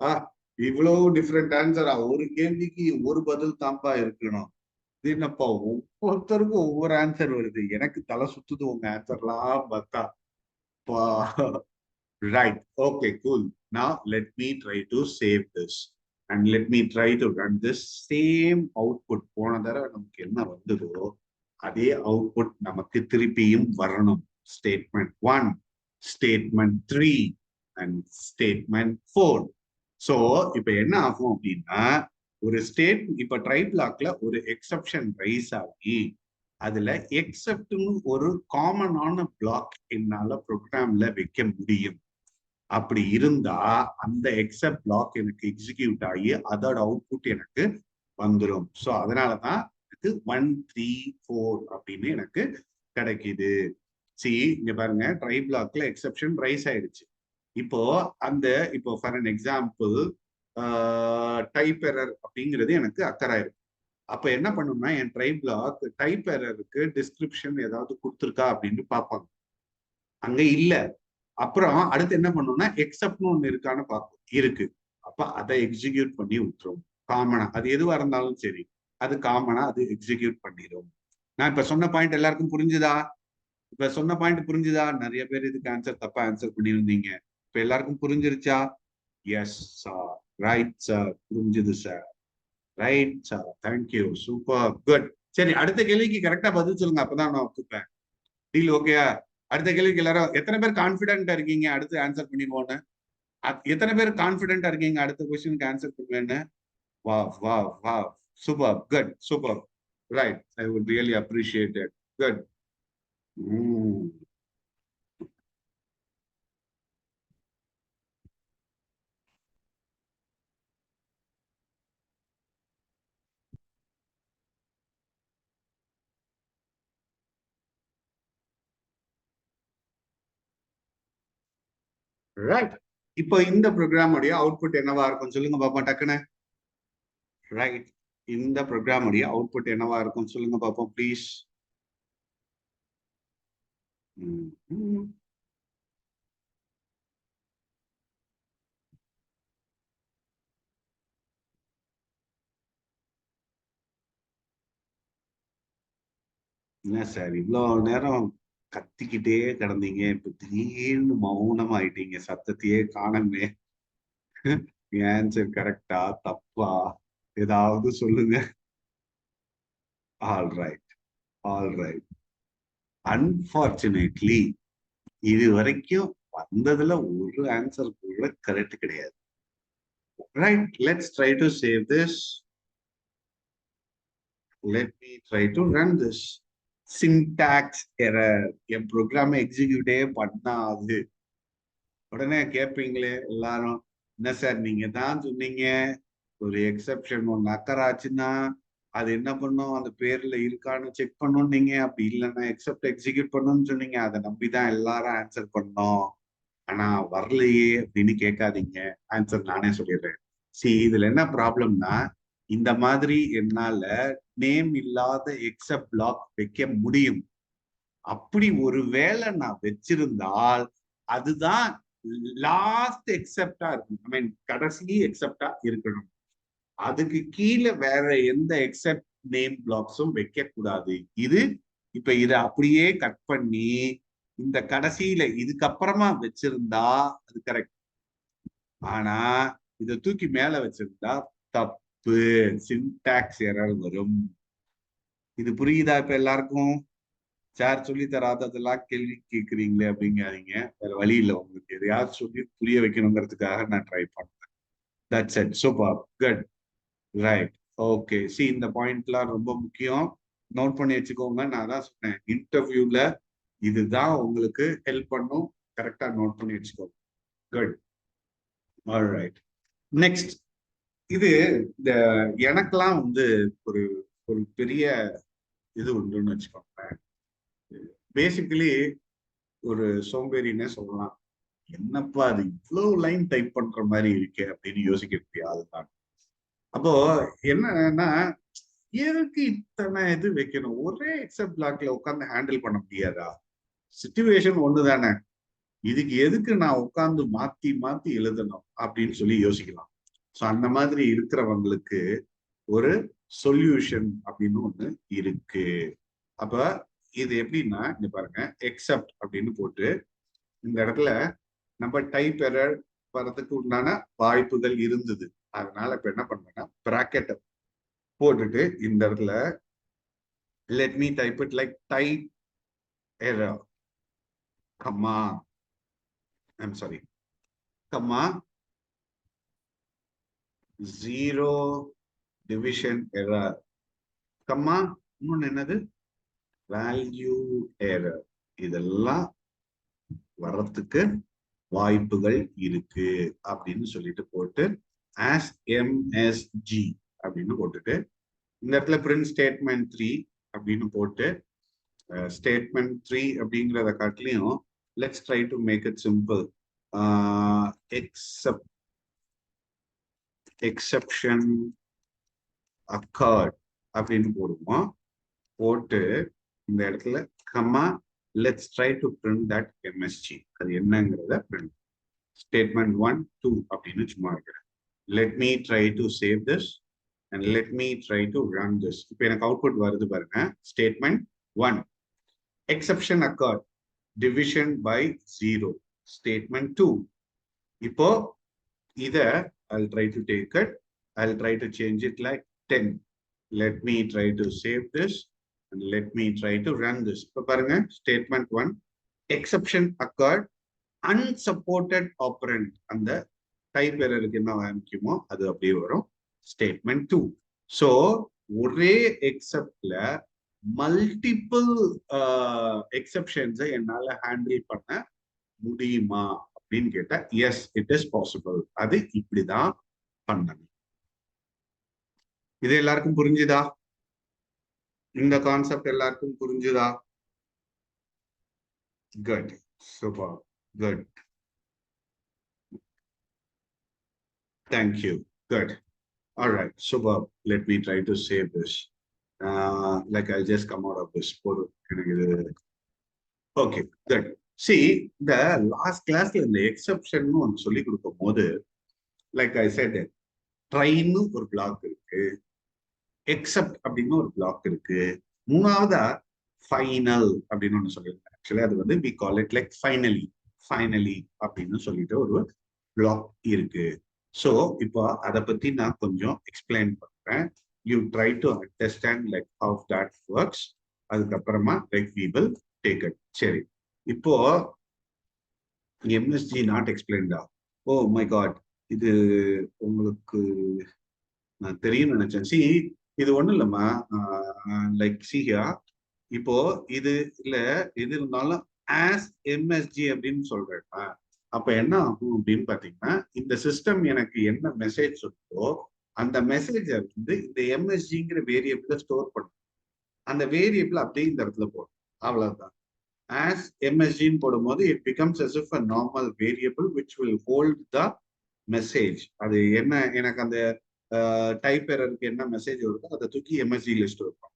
2. இவ்வளவு டிஃப்ரெண்ட் ஆன்சரா? ஒரு கேள்விக்கு ஒரு பதில் தான்ப்பா இருக்கணும். இது என்னப்பா ஒவ்வொருத்தருக்கும் ஒவ்வொரு ஆன்சர் வருது. எனக்கு தலை சுத்துது உங்க ஆன்சர்லாம் பார்த்தா. Right, okay, cool. Now let me try to save this and let me try to run this same output. போன தடவை நமக்கு என்ன வந்ததோ அதே அவுட்புட் நமக்கு திருப்பியும் வரணும். Statement 1, statement 3 and statement 4. So இப்ப என்ன ஆகும் அப்படின்னா, ஒரு இப்ப ட்ரை பிளாக்ல ஒரு எக்ஸப்ஷன் ரைஸ் ஆகி அதுல எக்ஸப்ட்னு ஒரு காமனான பிளாக் என்னால ப்ரோக்ராம்ல வைக்க முடியும். அப்படி இருந்தா அந்த எக்ஸப்ட் பிளாக் எனக்கு எக்ஸிக்யூட் ஆகி அதோட அவுட்புட் எனக்கு வந்துடும். ஸோ அதனாலதான் எனக்கு 1, 3, 4 அப்படின்னு எனக்கு கிடைக்குது. இங்க பாருங்க, ட்ரை பிளாக்ல எக்ஸப்ஷன் ரைஸ் ஆயிடுச்சு. இப்போ for an example type error அப்படிங்கிறது எனக்கு அக்கறாயிருக்கு. அப்ப என்ன பண்ணணும்னா, என் ட்ரை பிளாக் டைப் எரருக்கு டிஸ்கிரிப்ஷன் ஏதாவது கொடுத்துருக்கா அப்படின்னு பார்ப்பாங்க. அங்க இல்ல. அப்புறம் அடுத்து என்ன பண்ணணும்னா, எக்ஸப்ட்னு ஒண்ணு இருக்கான்னு பார்ப்போம். இருக்கு. அப்ப அதை எக்ஸிக்யூட் பண்ணி விட்டுரும். காமனா அது எதுவா இருந்தாலும் சரி, அது காமனா அது எக்ஸிக்யூட் பண்ணிடும். நான் இப்ப சொன்ன பாயிண்ட் எல்லாருக்கும் புரிஞ்சுதா? இப்ப சொன்ன பாயிண்ட் புரிஞ்சுதா? நிறைய பேர் இதுக்கு ஆன்சர் தப்பா ஆன்சர் பண்ணியிருந்தீங்க. இப்ப எல்லாருக்கும் புரிஞ்சிருச்சா? எஸ் சார், ரைட் சார், புரிஞ்சுது sir, right sir, thank you, super, good. சரி, அடுத்த கேள்விக்கு கரெக்டா பதில் சொல்லுங்க, அப்பதான் நான் ஒத்துப்பேன். டீல் ஓகேயா? அடுத்த கேள்விக்கு எல்லாரும் எத்தனை பேர் கான்பிடென்டா இருக்கீங்க அடுத்து ஆன்சர் பண்ணிடுவோன்னு? எத்தனை பேர் கான்பிடென்டா இருக்கீங்க அடுத்த கொஸ்டினுக்கு ஆன்சர் பண்ணுவேன்னு? வா வா வா, super, good, super, right. I would really appreciate it. Good. Right. இப்போ இந்த ப்ரோக்ராமுடைய அவுட்புட் என்னவா இருக்கும் சொல்லுங்க பாப்போம் டக்குன்னு. ரைட், இந்த ப்ரோக்ராமுடைய அவுட்புட் என்னவா இருக்கும் சொல்லுங்க பாப்போம் ப்ளீஸ். என்ன சார் இவ்வளவு நேரம் கத்திக்கிட்டே கிடந்தீங்க, இப்ப திடீர்னு மௌனம் ஆயிட்டீங்க, சத்தத்தையே காணமே. ஆன்சர் கரெக்டா தப்பா ஏதாவது சொல்லுங்க. All right, all right. Unfortunately இது வரைக்கும் வந்ததுல ஒரு ஆன்சர் கூட கரெக்ட் கிடையாது. Right, let's try to save this. let me try to run this. syntax error. என் ப்ரோக்ராம் எக்ஸிக்யூட்டே பண்ணாது. உடனே கேட்பீங்களே எல்லாரும், என்ன சார் நீங்க தான் சொன்னீங்க ஒரு எக்ஸப்ஷன் ஒன்று அக்கறாச்சுன்னா அது என்ன பண்ணும், அந்த பேர்ல இருக்கான்னு செக் பண்ணும் நீங்க. அப்படி இல்லைன்னா எக்ஸப்ட் எக்ஸிக்யூட் பண்ணணும்னு சொன்னீங்க. அதை நம்பிதான் எல்லாரும் ஆன்சர் பண்ணோம். ஆனா வரலையே அப்படின்னு கேட்காதீங்க, ஆன்சர் நானே சொல்லிடுறேன். இதுல என்ன ப்ராப்ளம்னா, இந்த மாதிரி என்னால நேம் இல்லாத எக்ஸப்ட் பிளாக் வைக்க முடியும். அப்படி ஒரு வேளை நான் வச்சிருந்தால் அதுதான் லாஸ்ட் எக்ஸப்டா இருக்கும். ஐ மீன் கடைசி எக்ஸப்டா இருக்கணும். அதுக்கு கீழே வேற எந்த எக்ஸப்ட் நேம் பிளாக்ஸும் வைக்க கூடாது. இது இப்ப இதை அப்படியே கட் பண்ணி இந்த கடைசியில இதுக்கப்புறமா வச்சிருந்தா அது கரெக்ட். ஆனா இதை தூக்கி மேல வச்சிருந்தா தப்பு, சின்டாக்ஸ் எரர் வரும். இது புரியுதா இப்ப எல்லாருக்கும்? சார் சொல்லி தராததெல்லாம் கேள்வி கேட்குறீங்களே அப்படிங்காதீங்க. வேற வழி இல்லை, உங்களுக்கு எதையாவது சொல்லி புரிய வைக்கணுங்கிறதுக்காக நான் ட்ரை பண்றேன். That's it, super, good, right, okay. இந்த பாயிண்ட்லாம் ரொம்ப முக்கியம், நோட் பண்ணி வச்சுக்கோங்க. நான் தான் சொன்னேன், இன்டர்வியூல இதுதான் உங்களுக்கு ஹெல்ப் பண்ணும். கரெக்டா நோட் பண்ணி வச்சுக்கோங்க. Good, alright. நெக்ஸ்ட், இது இந்த எனக்கெல்லாம் ஒரு ஒரு பெரிய இது உண்டுன்னு வச்சுக்கோங்க. பேசிக்கலி ஒரு சோம்பேறினே சொல்லலாம். என்னப்பா அது இவ்வளவு லைன் டைப் பண்ற மாதிரி இருக்கே அப்படின்னு யோசிக்கக்கூடிய ஆள் தான். அப்போ என்னன்னா எதுக்கு இத்தனை இது வைக்கணும்? ஒரே எக்ஸப்ட் பிளாக்ல உட்காந்து ஹேண்டில் பண்ண முடியாதா? சிச்சுவேஷன் ஒண்ணுதானே, இதுக்கு எதுக்கு நான் உட்காந்து மாத்தி மாத்தி எழுதணும் அப்படின்னு சொல்லி யோசிக்கலாம். ஸோ அந்த மாதிரி இருக்கிறவங்களுக்கு ஒரு சொல்யூஷன் அப்படின்னு ஒண்ணு இருக்கு. அப்ப இது எப்படின்னா இங்க பாருங்க, எக்ஸப்ட் அப்படின்னு போட்டு இந்த இடத்துல நம்ம டைப் எரர் வரதுக்கு உண்டான வாய்ப்புகள் இருந்தது. அதனால இப்ப என்ன பண்றேன்னா பிராக்கெட் போட்டுட்டு இந்த இடத்துல let me type it like type error comma, I'm sorry, comma 0 division error comma இன்னொன்னு என்னது வேல்யூ எரர். இதெல்லாம் வர்றதுக்கு வாய்ப்புகள் இருக்கு அப்படின்னு சொல்லிட்டு போட்டு as msg அப்படின்னு போட்டுட்டு இந்த இடத்துல பிரிண்ட் ஸ்டேட்மெண்ட் 3 அப்படின்னு போட்டு ஸ்டேட்மெண்ட் 3 அப்படிங்கிறத காட்டிலையும் let's try to make it simple. exception occurred அப்படின்னு போடுவோம். போட்டு இந்த இடத்துல கம்மா let's try to print that msg. அது என்னங்கிறத print statement 1 2 அப்படின்னு சும்மா இருக்கிறேன். let me try to save this and let me try to run this. இப்போ எனக்கு அவுட்புட் வருது பாருங்க. statement 1 exception occurred division by 0. statement 2 இப்போ இத I'll try to take it, I'll try to change it like 10. let me try to save this and let me try to run this. இப்போ பாருங்க statement 1 exception occurred unsupported operand, அந்த type எரருக்கு என்ன முக்கியமோ அது அப்படியே வரும். ஸ்டேட்மெண்ட் 2 ஸோ ஒரே எக்ஸப்ட்ல multiple எக்ஸப்ஷன்ஸை என்னால ஹேண்டில் பண்ண முடியுமா அப்படின்னு கேட்டா எஸ் இட் இஸ் பாசிபிள். அது இப்படிதான் பண்ணணும். இது எல்லாருக்கும் புரிஞ்சுதா? இந்த கான்செப்ட் எல்லாருக்கும் புரிஞ்சுதா? Good, super, good, thank you, good. All right, superb. Let me try to save this. Like I'll just come out of this. Okay, good. See, the last class in the exception one சொல்லி கொடுக்கும் போது like I said, ட்ரைன்னு ஒரு black இருக்கு, accept அப்படின்னு ஒரு black இருக்கு, மூணாவதா final அப்படின்னு ஒன்று சொல்லியிருக்கேன். ஆக்சுவலி அது வந்து we call it like finally அப்படின்னு சொல்லிட்டு ஒரு பிளாக் இருக்கு. ஸோ இப்போ அதை பத்தி நான் கொஞ்சம் எக்ஸ்பிளைன் பண்றேன். You try to understand like how that works. அதுக்கப்புறமா like we will take it. சரி, இப்போ எம்எஸ்ஜி நாட் எக்ஸ்பிளைன்டா? ஓ மை காட், இது உங்களுக்கு நான் தெரியும் நினைச்சேன். சி, இது ஒண்ணும் இல்லம்மா, லைக் சிஹியா இப்போ இது இல்ல இது இருந்தாலும் ஆஸ் எம்எஸ்ஜி அப்படின்னு சொல்றேன்னா அப்ப என்ன ஆகும் அப்படின்னு பாத்தீங்கன்னா இந்த சிஸ்டம் எனக்கு என்ன மெசேஜ் சொல்லுதோ அந்த மெசேஜ வந்து இந்த எம்எஸ்ஜிங்கிற வேரியபிள ஸ்டோர் பண்ணும். அந்த வேரியபிள் அப்படியே இந்த இடத்துல போடும். அவ்வளவுதான். as msgன்னு போடும்போது it becomes as if a normal variable which will hold the message. அது என்ன எனக்கு அந்த டைப் எரருக்கு என்ன மெசேஜ் வருதோ அதை தூக்கி எம்எஸ்ஜில ஸ்டோர் பண்ணும்.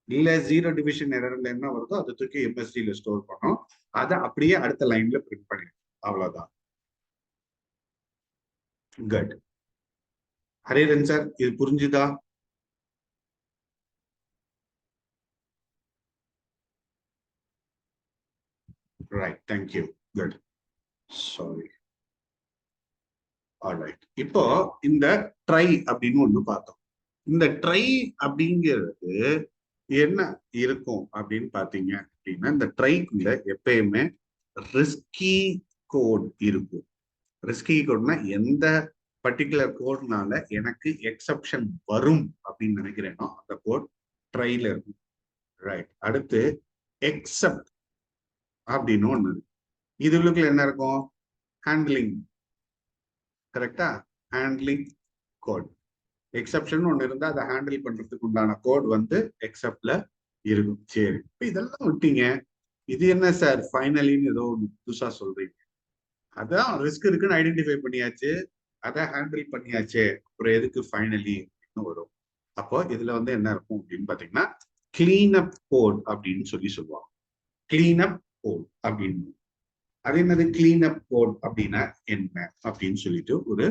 இல்ல 0 டிவிஷன் எரர்ல என்ன வருதோ அதை தூக்கி எம்எஸ்ஜில ஸ்டோர் பண்ணும். அதை அப்படியே அடுத்த லைன்ல பிரிண்ட் பண்ணிடும். அவ்வளவுதான். குட். ஹரிஹரன் சார், இது புரிஞ்சுதா? Right, thank you, good. Sorry. Alright. இப்போ இந்த ட்ரை அப்படின்னு ஒண்ணு பார்த்தோம். இந்த ட்ரை அப்படிங்கிறது என்ன இருக்கும் அப்படின்னு பாத்தீங்க அப்படின்னா இந்த ட்ரைக்குள்ள எப்பயுமே ரிஸ்கி கோட் இருக்கும். ரிஸ்கி கோட்னா எந்த பர்டிகுலர் கோட்னால எனக்கு எக்ஸப்ஷன் வரும் அப்படின்னு நினைக்கிறேனோ அந்த கோட் ட்ரைல இருக்கும். ரைட். அடுத்து எக்ஸப்ட் அப்படின்னு ஒண்ணு இருக்கு. இதுக்குள்ள என்ன இருக்கும்? ஹேண்ட்லிங். கரெக்டா? Handling code. எக்ஸப்ஷன் ஒண்ணு இருந்தா அதை ஹேண்டில் பண்றதுக்கு உண்டான கோட் வந்து எக்ஸப்ட்ல இருக்கும். சரி, இதெல்லாம் விட்டீங்க. இது என்ன சார் ஃபைனலின்னு ஏதோ ஒன்று புதுசா சொல்றீங்க? அதான் ரிஸ்க் இருக்குன்னு ஐடென்டிஃபை பண்ணியாச்சு, அதை ஹேண்டில் பண்ணியாச்சு, அப்புறம் எதுக்கு ஃபைனலி வரும். அப்போ இதுல வந்து என்ன இருக்கும் அப்படின்னு பாத்தீங்கன்னா கிளீன் அப் கோட் அப்படின்னு சொல்லுவாங்க. கிளீன் அப் கோட் அப்படின்னு அது என்னது? கிளீன் அப் கோட் அப்படின்னா என்ன அப்படின்னு சொல்லிட்டு ஒரு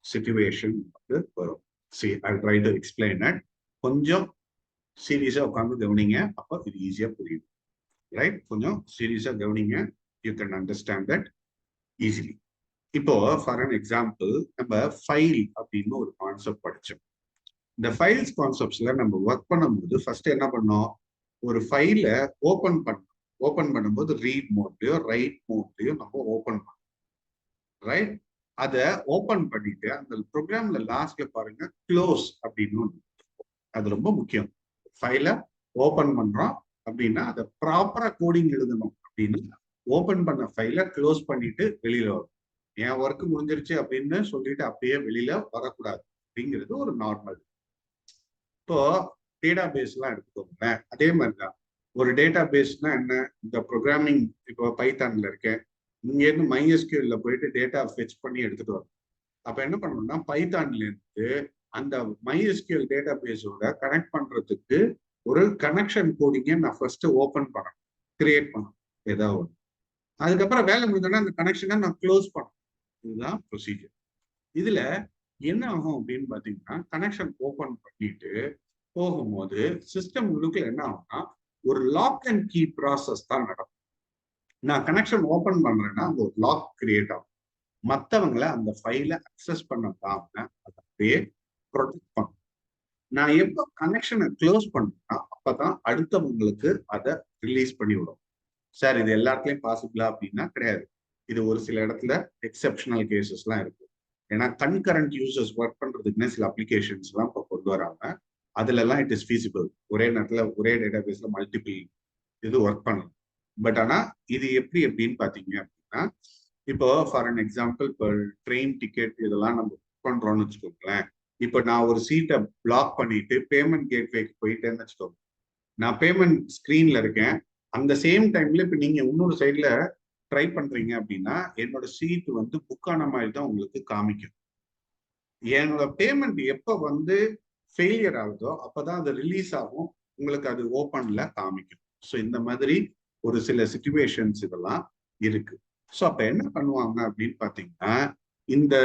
சிச்சுவேஷன் வந்து வரும். சரி, ஐ ட்ரை டு எக்ஸ்பிளைன் இட். கொஞ்சம் சீரியஸா உட்காந்து கவனிங்க, அப்போ இது ஈஸியா புரியும். ரைட், கொஞ்சம் சீரியஸா கவனிங்க, you can understand that easily. இப்போ ஃபார் அன் எக்ஸாம்பிள் நம்ம ஃபைல் அப்படின்னு ஒரு கான்செப்ட் படிச்சோம். இந்த ஃபைல்ஸ் கான்செப்ட்ஸ்ல நம்ம ஒர்க் பண்ணும்போது ஃபர்ஸ்ட் என்ன பண்ணோம்? ஒரு ஃபைலை ஓபன் பண்ணும்போது ரீட் மோட்லயோ ரைட் மோட்லயோ நம்ம ஓபன் பண்ணோம். ரைட், அதை ஓபன் பண்ணிட்டு அந்த ப்ரோக்ராம்ல லாஸ்ட்ல பாருங்க க்ளோஸ் அப்படின்னு ஒன்று. அது ரொம்ப முக்கியம். ஃபைலை ஓபன் பண்றோம் அப்படின்னா அதை ப்ராப்பரா கோடிங் எழுதணும். அப்படின்னு ஓபன் பண்ண ஃபைலை க்ளோஸ் பண்ணிட்டு வெளியில வரும். என் ஒர்க் முடிஞ்சிருச்சு அப்படின்னு சொல்லிட்டு அப்படியே வெளியில வரக்கூடாது அப்படிங்கிறது ஒரு நார்மல். இப்போ டேட்டா பேஸ் எல்லாம் எடுத்துக்கோங்களேன், அதே மாதிரிதான். ஒரு டேட்டா பேஸ்னா என்ன? இந்த ப்ரோக்ராமிங் இப்போ பைத்தான்ல இருக்கேன், இங்க இருந்து MySQL போயிட்டு டேட்டா ஃபெச் பண்ணி எடுத்துட்டு வரும். அப்ப என்ன பண்ணணும்னா பைத்தான்ல இருந்து அந்த MySQL டேட்டா பேஸோட கனெக்ட் பண்றதுக்கு ஒரு கனெக்ஷன் கோடிங்கை நான் ஃபர்ஸ்ட் ஓபன் பண்ணணும், கிரியேட் பண்ணணும் ஏதாவது ஒன்று. அதுக்கப்புறம் வேலை முடிஞ்சோன்னா அந்த கனெக்ஷனை நான் க்ளோஸ் பண்ணணும். இதுதான் ப்ரொசீஜர். இதுல என்ன ஆகும் அப்படின்னு பாத்தீங்கன்னா கனெக்ஷன் ஓபன் பண்ணிட்டு போகும்போது சிஸ்டம் உள்ளுக்குள்ள என்ன ஆகும்னா ஒரு லாக் அண்ட் கீ ப்ராசஸ் தான் நடக்கும். நான் கனெக்ஷன் ஓபன் பண்றேன்னா அங்க ஒரு லாக் கிரியேட் ஆகும். மற்றவங்களை அந்த ஃபைலை அக்சஸ் பண்ணாம அதை அப்படியே ப்ரொடெக்ட் பண்ணும். நான் எப்போ கனெக்ஷனை க்ளோஸ் பண்ணேன்னா அப்பதான் அடுத்தவங்களுக்கு அதை ரிலீஸ் பண்ணி விடும். சார் இது எல்லாத்துலயும் பாசிபிளா அப்படின்னா கிடையாது. இது ஒரு சில இடத்துல எக்ஸெப்ஷனல் கேசஸ்லாம் இருக்கு. ஏன்னா கன்கரண்ட் யூசர்ஸ் ஒர்க் பண்றதுக்குன்னு சில அப்ளிகேஷன்ஸ் எல்லாம் இப்போ கொண்டு வராங்க. அதுல எல்லாம் இட் இஸ் ஃபீசிபிள். ஒரே நேரத்துல ஒரே டேட்டா பேஸ்ல மல்டிபிள் இது ஒர்க் பண்ணலாம். பட் ஆனா இது எப்படி அப்படின்னு பாத்தீங்க அப்படின்னா இப்போ ஃபார் அன் எக்ஸாம்பிள் இப்போ ட்ரெயின் டிக்கெட் இதெல்லாம் நம்ம புக் பண்றோம்னு வச்சுக்கோங்களேன். இப்போ நான் ஒரு சீட்டை பிளாக் பண்ணிட்டு பேமெண்ட் கேட்வேக்கு போயிட்டேன்னு வச்சுக்கோங்க. நான் பேமெண்ட் ஸ்கிரீன்ல இருக்கேன், அந்த சேம் டைம்ல இப்போ நீங்க இன்னொரு சைட்ல ட்ரை பண்றீங்க அப்படின்னா என்னோட சீட் வந்து புக் ஆன மாதிரி தான் உங்களுக்கு காமிக்கும். என்னோட பேமெண்ட் எப்போ வந்து ஃபெயிலியர் ஆகுதோ அப்பதான் அது ரிலீஸ் ஆகும், உங்களுக்கு அது ஓப்பன்ல காமிக்கும். ஸோ இந்த மாதிரி ஒரு சில சிச்சுவேஷன்ஸ் இதெல்லாம் இருக்கு. ஸோ அப்ப என்ன பண்ணுவாங்க அப்படின்னு பாத்தீங்கன்னா இந்த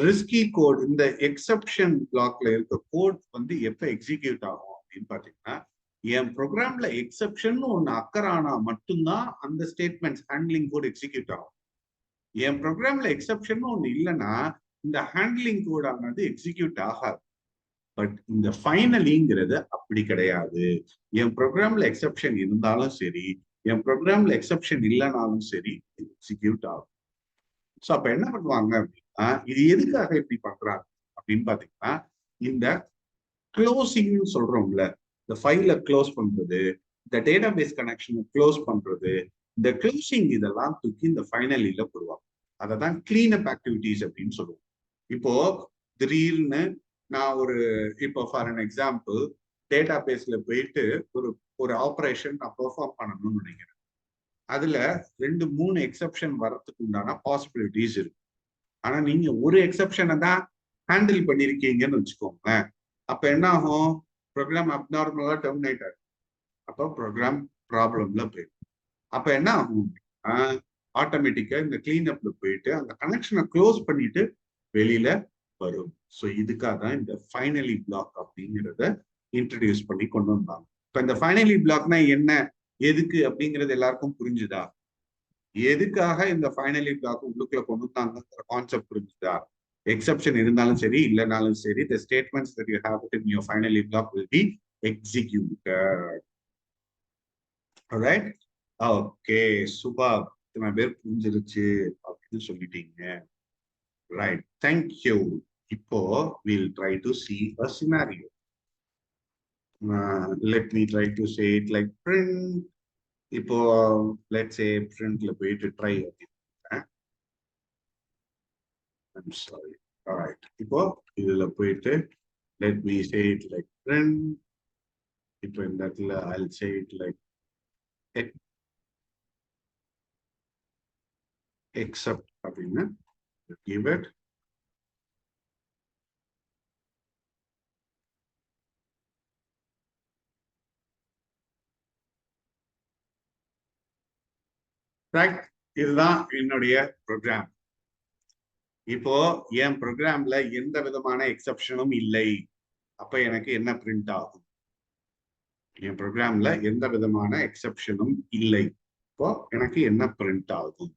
ரிஸ்கி கோட், இந்த எக்ஸப்ஷன் பிளாக்ல இருக்க கோட் வந்து எப்ப எக்ஸிக்யூட் ஆகும் அப்படின்னு பாத்தீங்கன்னா என் ப்ரோக்ராம்ல எக்ஸப்ஷன் ஒன்னு அக்கர் ஆனா மட்டும்தான் அந்த ஸ்டேட்மெண்ட்ஸ் ஹேண்ட்லிங் கோட் எக்ஸிக்யூட் ஆகும். என் ப்ரோக்ராம்ல எக்ஸப்ஷன் ஒன்னு இல்லைன்னா இந்த ஹேண்ட்லிங் கோட் ஆனது எக்ஸிக்யூட் ஆகாது. பட் இந்த ஃபைனலிங்கிறது அப்படி கிடையாது. என் ப்ரோக்ராம்ல எக்ஸப்ஷன் இருந்தாலும் சரி, என் ப்ரோக்ராம்ல எக்ஸப்ஷன் இல்லைனாலும் சரி எக்ஸிக்யூட் ஆகும். ஸோ அப்ப என்ன பண்ணுவாங்க அப்படின்னா இது எதுக்காக இப்படி பண்றாங்க அப்படின்னு பாத்தீங்கன்னா இந்த க்ளோசிங் சொல்றோம்ல, இந்த ஃபைலை க்ளோஸ் பண்றது, இந்த டேட்டா பேஸ் கனெக்ஷனை க்ளோஸ் பண்றது, இந்த க்ளோசிங் இதெல்லாம் தூக்கி இந்த ஃபைனலில போடுவாங்க. அதை தான் கிளீன் அப் ஆக்டிவிட்டிஸ் அப்படின்னு சொல்லுவோம். இப்போ திடீர்னு நான் இப்போ ஃபார் அன் எக்ஸாம்பிள் டேட்டா பேஸ்ல போயிட்டு ஒரு ஆப்ரேஷன் நான் பெர்ஃபார்ம் பண்ணணும்னு நினைக்கிறேன். அதுல 2-3 எக்ஸப்ஷன் வர்றதுக்கு உண்டான பாசிபிலிட்டிஸ் இருக்கு. ஆனா நீங்க ஒரு எக்ஸப்ஷனை தான் ஹேண்டில் பண்ணிருக்கீங்கன்னு வச்சுக்கோங்களேன். அப்ப என்ன ஆகும்? ப்ரோக்ராம் அப்நார்மலா டெர்மினேட் ஆகும். அப்போ ப்ரோக்ராம் ப்ராப்ளம்ல போயிடும். அப்ப என்ன ஆகும்? ஆட்டோமேட்டிக்கா இந்த கிளீன் அப்ல போயிட்டு அந்த கனெக்ஷனை க்ளோஸ் பண்ணிட்டு வெளியில வரும். ஸோ இதுக்காக தான் இந்த ஃபைனலி பிளாக் அப்படிங்கிறத இன்ட்ரடியூஸ் பண்ணி கொண்டு வந்தாங்க. இப்போ இந்த ஃபைனலி பிளாக்னா என்ன, எதுக்கு அப்படிங்கிறது எல்லாருக்கும் புரிஞ்சுதா? எதுக்காக இந்த ஃபைனலி பிளாக் உள்ளுக்குள்ள கொண்டு வந்தாங்கிற கான்செப்ட் புரிஞ்சுதா? எக்ஸப்ஷன் இருந்தாலும் சரி இல்லைனாலும் சரி, the statements that you have in your finally block will be executed. Alright? Okay, super. இத்தனை பேர் புரிஞ்சிருச்சு அப்படின்னு சொல்லிட்டீங்க. Right, thank you. இப்போ we'll try to see a scenario. Let me try to say it like print. இப்போ let's say printல போயிட்டு try அப்படின்னா I'm sorry. All right. இப்போ இதுல போயிட்டு let me say it like print. இப்போ இந்த இடத்துல I'll say it like except அப்படின்னு give it. Right. இதுதான் என்னுடைய ப்ரோக்ராம். இப்போ என் ப்ரோக்ராம்ல எந்த விதமான எக்ஸப்ஷனும் இல்லை. அப்ப எனக்கு என்ன பிரிண்ட் ஆகும்? என் ப்ரோக்ராம்ல எந்த விதமான எக்ஸப்ஷனும் இல்லை. இப்போ எனக்கு என்ன பிரிண்ட் ஆகும்?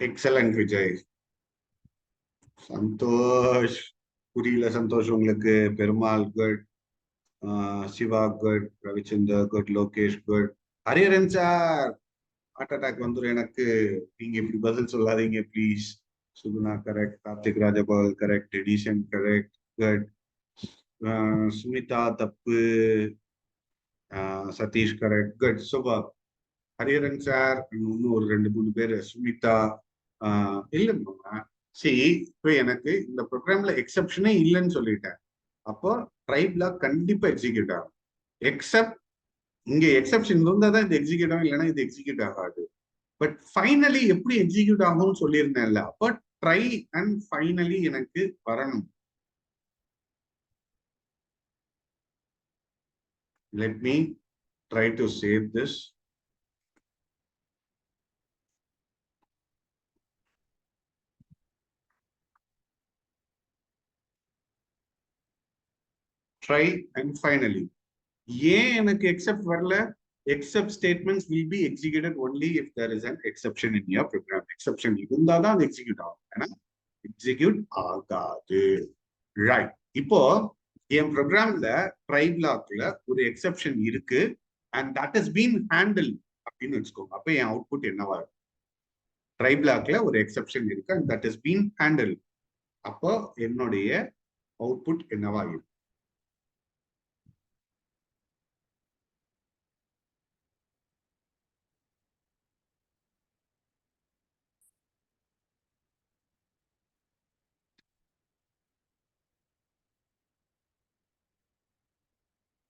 எக்ஸலன்ட் விஜய். சந்தோஷ். புரியல சந்தோஷ் உங்களுக்கு. Perumal good. Siva good. Ravichandar good. Lokesh good. Hariharan sir heart attack வந்துடும் எனக்கு. நீங்க இப்படி பதில் சொல்லாதீங்க please. Suguna correct. Karthik Rajapal correct. Edison correct. Good. Sumitha தப்பு. Satish correct. Good. Super. Hariharan sir இன்னும் ஒரு 2-3 பேர். சுமிதா இல்லைன்னா சரி. இப்போ எனக்கு இந்த ப்ரோக்ராம்ல எக்ஸப்ஷனே இல்லைன்னு சொல்லிட்டேன். அப்போ ட்ரை பிளாக் கண்டிப்பா எக்ஸிக்யூட் ஆகும். எக்ஸப்ட் இங்க எக்ஸப்ஷன் இருந்தா தான் இது எக்ஸிக்யூட் ஆகும், இல்லைன்னா இது எக்ஸிக்யூட் ஆகாது. பட் ஃபைனலி எப்படி எக்ஸிக்யூட் ஆகும்னு சொல்லியிருந்தேன்ல. அப்போ ட்ரை அண்ட் ஃபைனலி எனக்கு வரணும். Let me try to save this. Try and finally. ஏன் எனக்கு எக்ஸப்ட் வரல? Except statements will be executed only if there is an exception in your program. Exception இருந்தாதான் அது எக்ஸிக்யூட் ஆகும். ஏன்னா எக்ஸிக்யூட் ஆகாது. ரைட். இப்போ என் ப்ரோக்ராம்ல ட்ரை பிளாக்ல ஒரு எக்ஸப்ஷன் இருக்கு and that is been handle அப்படின்னு வச்சுக்கோங்க. அப்ப என் அவுட்புட் என்னவா இருக்கும்? ட்ரை பிளாக்ல ஒரு எக்ஸப்ஷன் இருக்கு and that is been handle. அப்போ என்னுடைய அவுட்புட் என்னவா இருக்கும்?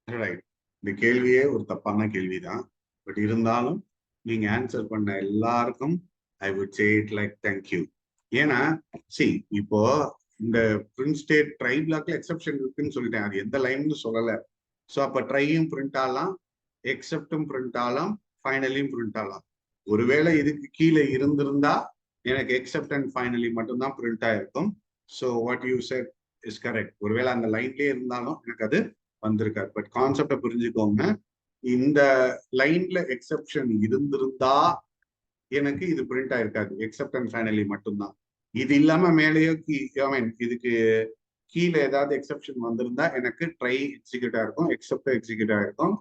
ரைட். இந்த கேள்வியே ஒரு தப்பான கேள்விதான். பட் இருந்தாலும் நீங்க ஆன்சர் பண்ண எல்லாருக்கும் I would say it like thank you. ஏன்னா சி இப்போ இந்த பிரிண்ட் ஸ்டேட் ட்ரை பிளாக்ல எக்ஸப்ஷன் இருக்குன்னு சொல்லிட்டேன். அது எந்த லைன்னு சொல்லலை. ஸோ அப்போ ட்ரையும் பிரிண்ட் ஆகலாம், எக்ஸப்டும் பிரிண்ட் ஆகலாம், ஃபைனலியும் பிரிண்ட் ஆகலாம். ஒருவேளை இதுக்கு கீழே இருந்திருந்தா எனக்கு எக்ஸப்ட் அண்ட் ஃபைனலி மட்டும்தான் பிரிண்ட் ஆயிருக்கும். So what you said is correct. ஒருவேளை அந்த லைன்லேயே இருந்தாலும் எனக்கு அது வந்திருக்காரு. பட் கான்செப்டை புரிஞ்சுக்கோங்க. இந்த லைன்ல எக்ஸப்ஷன் இருந்திருந்தா எனக்கு இது பிரிண்ட் ஆயிருக்காது. எக்ஸப்ட் அண்ட் ஃபைனலி மட்டும்தான். இது இல்லாம மேலேயோ இதுக்கு கீழே ஏதாவது எக்ஸப்ஷன் வந்திருந்தா எனக்கு ட்ரை எக்ஸிக்யூட் ஆயிருக்கும், எக்ஸப்ட் எக்ஸிக்யூட் ஆயிருக்கும்,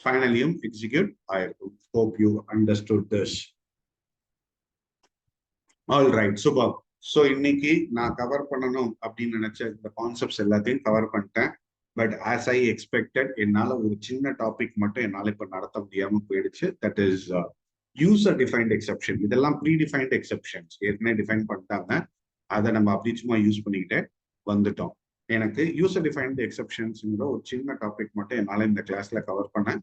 ஃபைனலியும் எக்ஸிக்யூட் ஆயிருக்கும். Hope you understood this. All right. Super. So இன்னைக்கு நான் கவர் பண்ணணும் அப்படின்னு நினைச்ச இந்த கான்செப்ட்ஸ் எல்லாத்தையும் கவர் பண்ணிட்டேன். பட் ஆஸ் ஐ எக்ஸ்பெக்டட் என்னால ஒரு சின்ன டாபிக் மட்டும் என்னால இப்ப நடத்த முடியாம போயிடுச்சு. That is user defined exception. இதெல்லாம் ப்ரீ டிஃபைன்ட் எக்ஸப்ஷன்ஸ் ஏற்கனவே டிஃபைன் பண்ணிட்டாங்க. அதை நம்ம அப்படி சும்மா யூஸ் பண்ணிக்கிட்டே வந்துட்டோம். எனக்கு யூசர் டிஃபைன்ட் எக்ஸப்ஷன்ஸ்ங்கிற ஒரு சின்ன டாபிக் மட்டும் என்னால இந்த கிளாஸ்ல கவர் பண்ண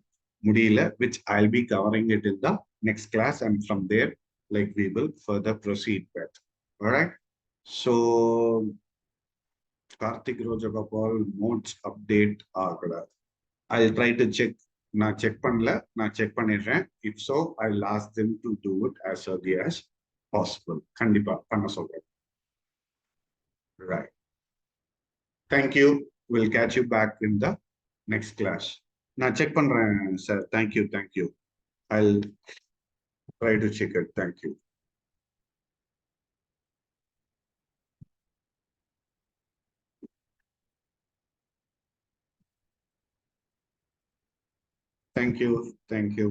முடியல. Which I will be covering it in the next class and from there like we will further proceed with. All right. So Karthik Rojagopal notes update agada. I'll try to check. நான் check பண்ணல, நான் check பண்ணிடுறேன். If so I'll ask them to do it as early as possible. கண்டிப்பா பண்ண சொல்றேன். Right. Thank you. We'll catch you back in the next class. நான் check பண்றேன் sir. Thank you. Thank you. I'll try to check it. Thank you. Thank you. Thank you.